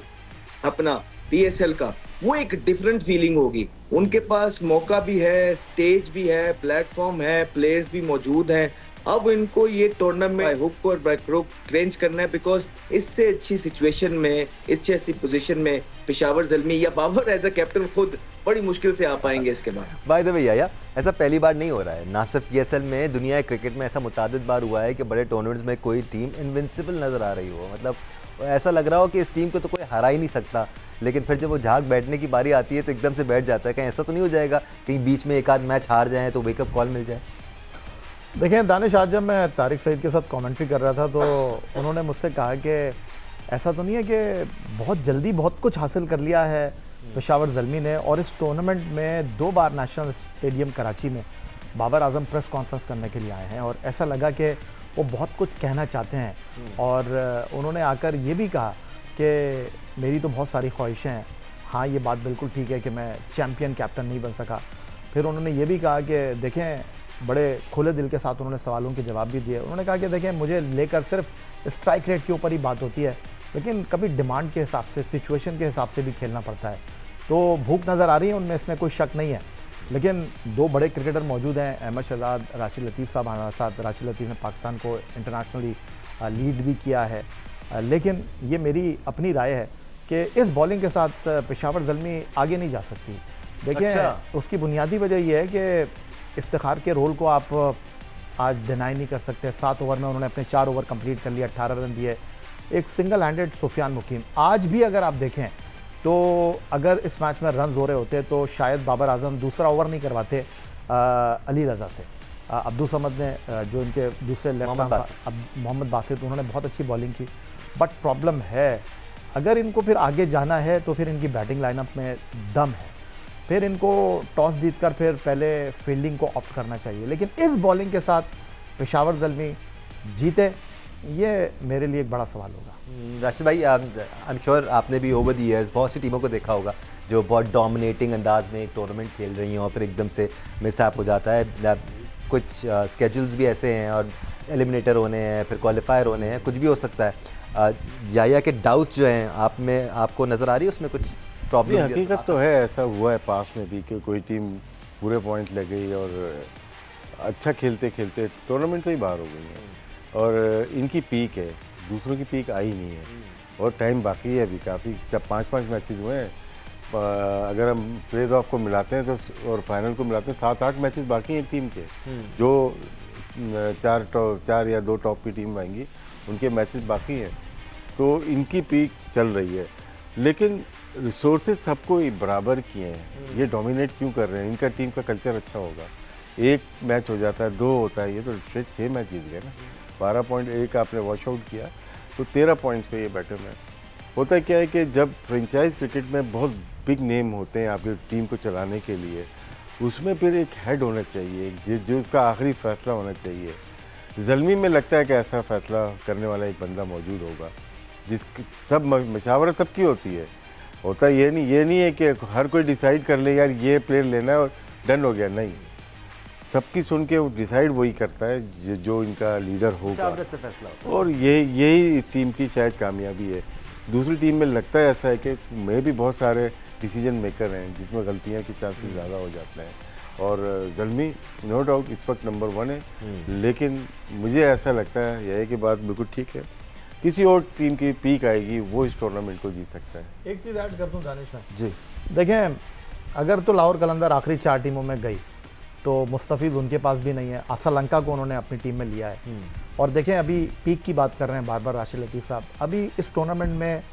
अपना PSL का, वो एक डिफरेंट फीलिंग होगी। उनके पास मौका भी है, स्टेज भी है, प्लेटफॉर्म है, प्लेयर्स भी मौजूद हैं। अब इनको ये टूर्नामेंट हुक और बाय क्रुक क्रेंच करना है, बिकॉज इससे अच्छी सिचुएशन में, इससे अच्छी पोजीशन में पेशावर ज़ल्मी या बाबर एज अ कैप्टन खुद बड़ी मुश्किल से आ पाएंगे इसके बाद।
बाय द वे याया, ऐसा पहली बार नहीं हो रहा है, ना सिर्फ PSL में, दुनिया क्रिकेट में ऐसा मुतादिद बार हुआ है कि बड़े टूर्नामेंट्स में कोई टीम इनविंसिबल नज़र आ रही हो। मतलब ऐसा लग रहा हो कि इस टीम को तो कोई हरा ही नहीं सकता, लेकिन फिर जब वो झाग बैठने की बारी आती है तो एकदम से बैठ जाता है। कहीं ऐसा तो नहीं हो जाएगा कहीं बीच में एक आध मैच हार जाए तो वेकअप कॉल मिल जाए?
देखें दानिश, आज जब मैं तारिक सईद के साथ कमेंट्री कर रहा था तो उन्होंने मुझसे कहा कि ऐसा तो नहीं है कि बहुत जल्दी बहुत कुछ हासिल कर लिया है पेशावर ज़ल्मी ने, और इस टूर्नामेंट में 2 बार नेशनल स्टेडियम कराची में बाबर आजम प्रेस कॉन्फ्रेंस करने के लिए आए हैं और ऐसा लगा कि वो बहुत कुछ कहना चाहते हैं। और उन्होंने आकर ये भी कहा कि मेरी तो बहुत सारी ख्वाहिशें हैं। हाँ, ये बात बिल्कुल ठीक है कि मैं चैम्पियन कैप्टन नहीं बन सका। फिर उन्होंने ये भी कहा कि देखें, बड़े खुले दिल के साथ उन्होंने सवालों के जवाब भी दिए। उन्होंने कहा कि देखें, मुझे लेकर सिर्फ स्ट्राइक रेट के ऊपर ही बात होती है, लेकिन कभी डिमांड के हिसाब से, सिचुएशन के हिसाब से भी खेलना पड़ता है। तो भूख नज़र आ रही है उनमें, इसमें कोई शक नहीं है। लेकिन 2 बड़े क्रिकेटर मौजूद हैं, अहमद शहजाद, राशिद लतीफ़ साहब हमारे साथ। राशिद लतीफ़ ने पाकिस्तान को इंटरनेशनली लीड भी किया है, लेकिन ये मेरी अपनी राय है कि इस बॉलिंग के साथ पेशावर ज़ल्मी आगे नहीं जा सकती। देखिए, उसकी बुनियादी वजह यह है कि इफ्तिखार के रोल को आप आज डिनाई नहीं कर सकते। 7 ओवर में उन्होंने अपने 4 ओवर कंप्लीट कर लिया, 18 रन दिए, एक सिंगल हैंडेड सुफियान मुकीम। आज भी अगर आप देखें तो अगर इस मैच में रन हो रहे होते तो शायद बाबर आजम दूसरा ओवर नहीं करवाते अली रज़ा से। अब्दुल समद ने जो इनके दूसरे लेफ्ट मोहम्मद बासित, उन्होंने बहुत अच्छी बॉलिंग की। बट प्रॉब्लम है, अगर इनको फिर आगे जाना है तो फिर इनकी बैटिंग लाइनअप में दम है। फिर इनको टॉस जीतकर फिर पहले फील्डिंग को ऑप्ट करना चाहिए। लेकिन इस बॉलिंग के साथ पेशावर ज़ल्मी जीते, ये मेरे लिए एक बड़ा सवाल होगा।
राशिद भाई, आई एम श्योर आपने भी ओवर द ईयर्स बहुत सी टीमों को देखा होगा जो बहुत डोमिनेटिंग अंदाज में एक टूर्नामेंट खेल रही हैं और फिर एकदम से मिसहैप हो जाता है। कुछ स्केड्यूल्स भी ऐसे हैं और एलिमिनेटर होने हैं, फिर क्वालिफायर होने हैं, कुछ भी हो सकता है। याया के डाउट्स जो हैं आप में, आपको नज़र आ रही है उसमें कुछ प्रॉब्लम?
हकीकत तो है, ऐसा हुआ है पास में भी कि कोई टीम पूरे पॉइंट ले गई और अच्छा खेलते खेलते टूर्नामेंट से ही बाहर हो गई है। और इनकी पीक है, दूसरों की पीक आई नहीं है और टाइम बाकी है अभी काफ़ी। जब 5-5 मैचेस हुए हैं, अगर हम प्लेज ऑफ को मिलाते हैं तो और फाइनल को मिलाते हैं 7-8 मैचेस बाकी हैं टीम के। जो 4 या 2 टॉप की टीम आएंगी उनके मैचेस बाकी हैं, तो इनकी पीक चल रही है। लेकिन रिसोर्सेज सबको बराबर किए हैं। ये डोमिनेट क्यों कर रहे हैं? इनका टीम का कल्चर अच्छा होगा। 1 मैच हो जाता है, 2 होता है, ये तो स्ट्रेट 6 मैच जीत गए ना। 12 पॉइंट, 1 आपने वॉश आउट किया तो 13 पॉइंट्स पे ये बैटर में। होता क्या है कि जब फ्रेंचाइज क्रिकेट में बहुत बिग नेम होते हैं आपकी टीम को चलाने के लिए, उसमें फिर एक हेड होना चाहिए जो उसका आखिरी फैसला होना चाहिए। ज़ल्मी में लगता है कि ऐसा फैसला करने वाला एक बंदा मौजूद होगा, जिस सब मशावरत सबकी होती है। होता ये नहीं है कि हर कोई डिसाइड कर ले यार ये प्लेयर लेना है और डन हो गया, नहीं। सबकी सुन के वो डिसाइड वही करता है जो इनका लीडर होगा,
से फैसला होता है।
और यही इस टीम की शायद कामयाबी है। दूसरी टीम में लगता है ऐसा है कि मैं भी बहुत सारे डिसीजन मेकर हैं जिसमें गलतियां के चांसेस ज़्यादा हो जाते हैं। और ज़ल्मी नो डाउट इस वक्त नंबर 1 है, लेकिन मुझे ऐसा लगता है यह कि बात बिल्कुल ठीक है, किसी और टीम की पीक आएगी वो इस टूर्नामेंट को जीत सकता है।
एक चीज़ ऐड कर दूँ दानिश में
जी,
देखें, अगर तो लाहौर कलंदर आखिरी 4 टीमों में गई तो मुस्तफिद उनके पास भी नहीं है। श्रीलंका को उन्होंने अपनी टीम में लिया है। और देखें, अभी पीक की बात कर रहे हैं बार बार राशिद लतीफ़ साहब, अभी इस टूर्नामेंट में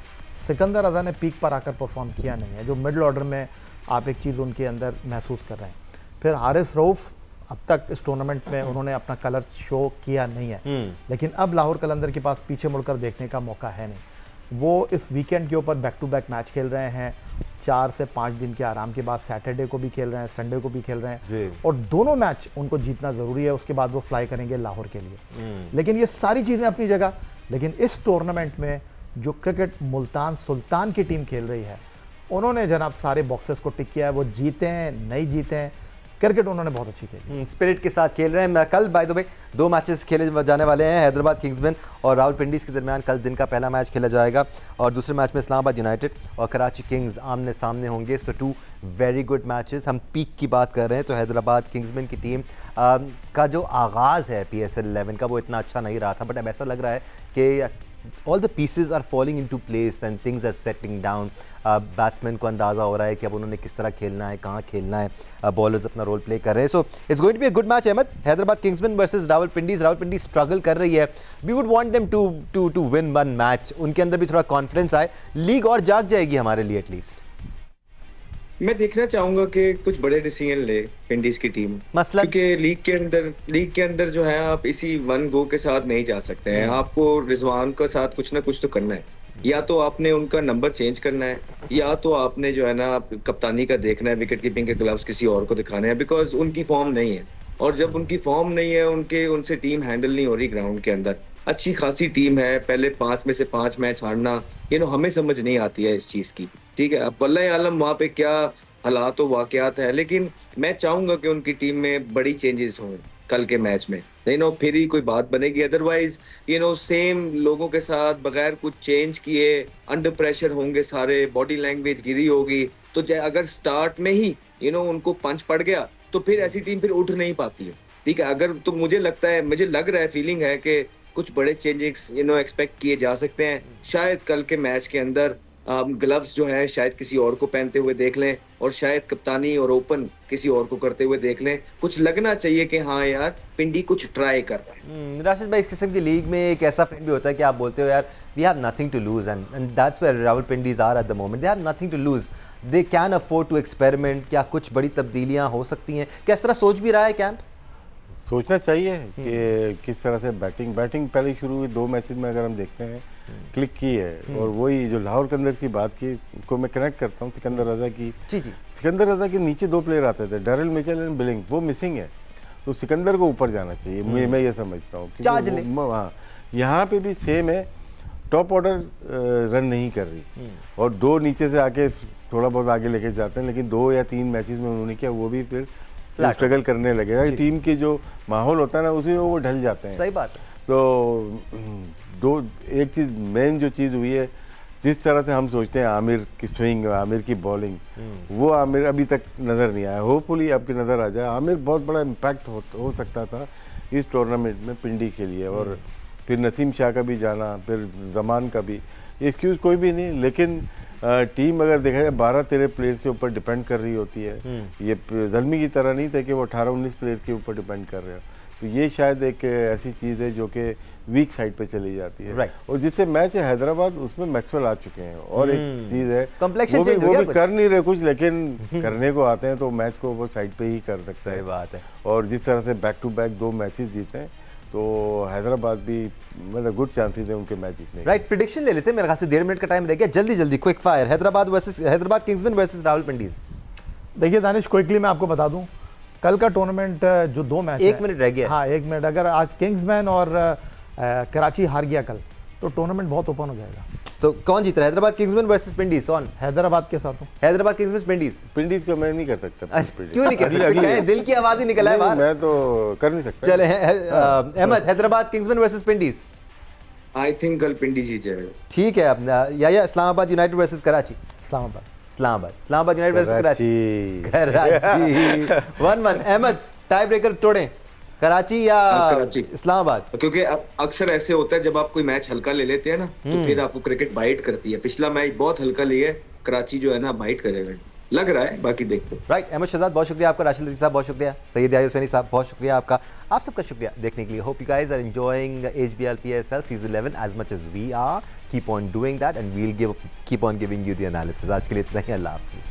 सिकंदर रज़ा ने पीक पर आकर परफॉर्म किया नहीं है। जो मिडल ऑर्डर में आप एक चीज़ उनके अंदर महसूस कर रहे हैं। फिर हारिस रऊफ़ अब तक इस टूर्नामेंट में उन्होंने अपना कलर शो किया नहीं है, लेकिन अब लाहौर कलंदर के पास पीछे मुड़कर देखने का मौका है नहीं। वो इस वीकेंड के ऊपर बैक टू बैक मैच खेल रहे हैं, 4 से 5 दिन के आराम के बाद सैटरडे को भी खेल रहे हैं, संडे को भी खेल रहे हैं, और दोनों मैच उनको जीतना ज़रूरी है। उसके बाद वो फ्लाई करेंगे लाहौर के लिए। लेकिन ये सारी चीज़ें अपनी जगह, लेकिन इस टूर्नामेंट में जो क्रिकेट मुल्तान सुल्तान की टीम खेल रही है, उन्होंने जनाब सारे बॉक्सेस को टिक किया है। वो जीते हैं नहीं जीते हैं, क्रिकेट उन्होंने बहुत अच्छी खेली,
स्पिरिट के साथ खेल रहे हैं। कल बाय द वे 2 मैचेस खेले जाने वाले हैं। हैदराबाद किंग्समैन और रावलपिंडीज के दरमियान कल दिन का पहला मैच खेला जाएगा, और दूसरे मैच में इस्लामाबाद यूनाइटेड और कराची किंग्स आमने सामने होंगे। सो 2 वेरी गुड मैचेस। हम पीक की बात कर रहे हैं तो हैदराबाद किंग्समैन की टीम का जो आगाज़ है PSL 11 का वो इतना अच्छा नहीं रहा था, बट अब ऐसा लग रहा है कि all the pieces are falling into place and things are settling down. Batsman को अंदाज़ा हो रहा है कि अब उन्होंने किस तरह खेलना है, कहाँ खेलना है, बॉलर्स अपना रोल प्ले कर रहे हैं। So it's going to be a good match Ahmad. Hyderabad Kingsmen versus Rawalpindiz. Rawalpindi struggle कर रही है, we would want them to win one match, उनके अंदर भी थोड़ा कॉन्फिडेंस आए, लीग और जाग जाएगी हमारे लिए एटलीस्ट।
मैं देखना चाहूंगा कि कुछ बड़े डिसीजन ले पिंडीज की टीम,
मसलन
क्योंकि लीग के अंदर जो है आप इसी वन गो के साथ नहीं जा सकते हैं। आपको रिजवान के साथ कुछ ना कुछ तो करना है, या तो आपने उनका नंबर चेंज करना है, या तो आपने जो है ना कप्तानी का देखना है, विकेट कीपिंग के ग्लव्स किसी और को दिखाने हैं, बिकॉज उनकी फॉर्म नहीं है। और जब उनकी फॉर्म नहीं है, उनसे टीम हैंडल नहीं हो रही ग्राउंड के अंदर। अच्छी खासी टीम है, पहले 5 में से 5 मैच हारना, हमें समझ नहीं आती है इस चीज की। ठीक है, अब वल्लाह आलम वहाँ पे क्या हालात और वाकयात है, लेकिन मैं चाहूंगा कि उनकी टीम में बड़ी चेंजेस हों कल के मैच में, फिर ही कोई बात बनेगी। अदरवाइज सेम लोगों के साथ बगैर कुछ चेंज किए अंडर प्रेशर होंगे सारे, बॉडी लैंग्वेज गिरी होगी, तो अगर स्टार्ट में ही उनको पंच पड़ गया तो फिर ऐसी टीम फिर उठ नहीं पाती है। ठीक है, अगर तो मुझे लग रहा है, फीलिंग है कि कुछ बड़े चेंजेस एक्सपेक्ट किए जा सकते हैं। शायद कल के मैच के अंदर ग्लव्स जो है शायद किसी और को पहनते हुए देख लें, और शायद कप्तानी और ओपन किसी और को करते हुए देख लें। कुछ लगना चाहिए कि हाँ यार पिंडी कुछ ट्राई कर रहा है।
राशिद भाई, इस किस्म की लीग में एक ऐसा फ्रेंड भी होता है कि आप बोलते हो यार we have nothing to lose, and that's where Rawalpindiz are at the moment. They have nothing to lose, they can afford to experiment. क्या कुछ बड़ी तब्दीलियां हो सकती हैं? क्या इस तरह सोच भी रहा है कैंप?
सोचना चाहिए कि किस तरह से बैटिंग पहले शुरू हुई 2 मैचेस में अगर हम देखते हैं क्लिक की है। और वही जो लाहौर कलंदर की बात की को मैं कनेक्ट करता हूँ सिकंदर रजा की।
जी
सिकंदर रजा के नीचे 2 प्लेयर आते थे, डैरिल मिचेल एंड बिलिंग, वो मिसिंग है, तो सिकंदर को ऊपर जाना चाहिए। मैं ये समझता हूँ। हाँ, यहाँ पे भी सेम है, टॉप ऑर्डर रन नहीं कर रही, और 2 नीचे से आके थोड़ा बहुत आगे लेके जाते हैं, लेकिन 2 या 3 मैचेस में उन्होंने किया, वो भी फिर स्ट्रगल करने लगेगा। टीम की जो माहौल होता है ना, उसी में वो ढल जाते हैं।
सही बात है।
तो एक चीज़ मेन जो चीज़ हुई है, जिस तरह से हम सोचते हैं आमिर की स्विंग, आमिर की बॉलिंग, वो आमिर अभी तक नज़र नहीं आया। होपफुली आपकी नज़र आ जाए। आमिर बहुत बड़ा इम्पैक्ट हो सकता था इस टूर्नामेंट में पिंडी के लिए, और फिर नसीम शाह का भी जाना, फिर जमान का भी, एक्सक्यूज़ कोई भी नहीं। लेकिन टीम अगर देखा जाए 12-13 प्लेयर्स के ऊपर डिपेंड कर रही होती है। ये ज़ल्मी की तरह नहीं था कि वो 18-19 प्लेयर्स के ऊपर डिपेंड कर रहे हो, तो ये शायद एक ऐसी चीज़ है जो कि वीक साइड पे चली जाती है। और जिससे मैच है हैदराबाद, उसमें मैक्सवेल आ चुके हैं। और एक चीज़ है, वो भी कर नहीं रहे कुछ, लेकिन करने को आते हैं, तो मैच को वो साइड पे ही कर सकता है।
बात है।
और जिस तरह से बैक टू बैक 2 मैचेस जीते हैं, तो हैदराबाद भी मतलब गुड चांसेस है उनके मैच जीतने।
राइट, प्रेडिक्शन ले लेते हैं। मेरे ख्याल से 1.5 मिनट का टाइम रह गया, जल्दी quick fire. Hyderabad Kingsmen versus Rawalpindiz.
देखिए दानिश, क्विकली मैं आपको बता दूं, कल का टूर्नामेंट जो 2 मैच
1 मिनट रह गया।
हाँ, 1 मिनट। अगर आज किंग्समैन और कराची हार गया कल, तो टूर्नामेंट बहुत ओपन हो जाएगा।
तो कौन जीत रहा है? हैदराबाद किंग्समैन वर्सेस पिंडीज, कौन?
हैदराबाद के साथ हूं।
हैदराबाद किंग्समैन पिंडीज
का मैं नहीं कर सकता।
क्यों नहीं कर सकते? दिल की आवाज ही निकला है बाहर।
मैं तो कर नहीं सकता।
चले Ahmad, Hyderabad Kingsmen versus Pindiz.
I think कल पिंडी जीत जाएगा।
ठीक है। अपना या Islamabad United versus Karachi. Islamabad United versus Karachi 1-1। Ahmad, tie breaker तोड़े, कराची या इस्लामाबाद?
क्योंकि अक्सर ऐसे होता है जब आप कोई मैच हल्का ले लेते हैं ना, तो फिर आपको क्रिकेट बाइट करती है। पिछला मैच बहुत हल्का लिया है, कराची जो है ना बाइट करेगा, लग रहा है, बाकी देखते हैं।
राइट, अहमद शहजाद बहुत शुक्रिया आपका, राशिद लतीफ़ साहब बहुत शुक्रिया, सैयद याहिया हुसैनी साहब बहुत शुक्रिया आपका, आप सबका शुक्रिया देखने के लिए। Hope you guys are enjoying HBL PSL season 11 as much as we are. Keep on doing that and we'll keep on giving you the analysis. आज के लिए इतना ही, अल्लाह हाफिज़।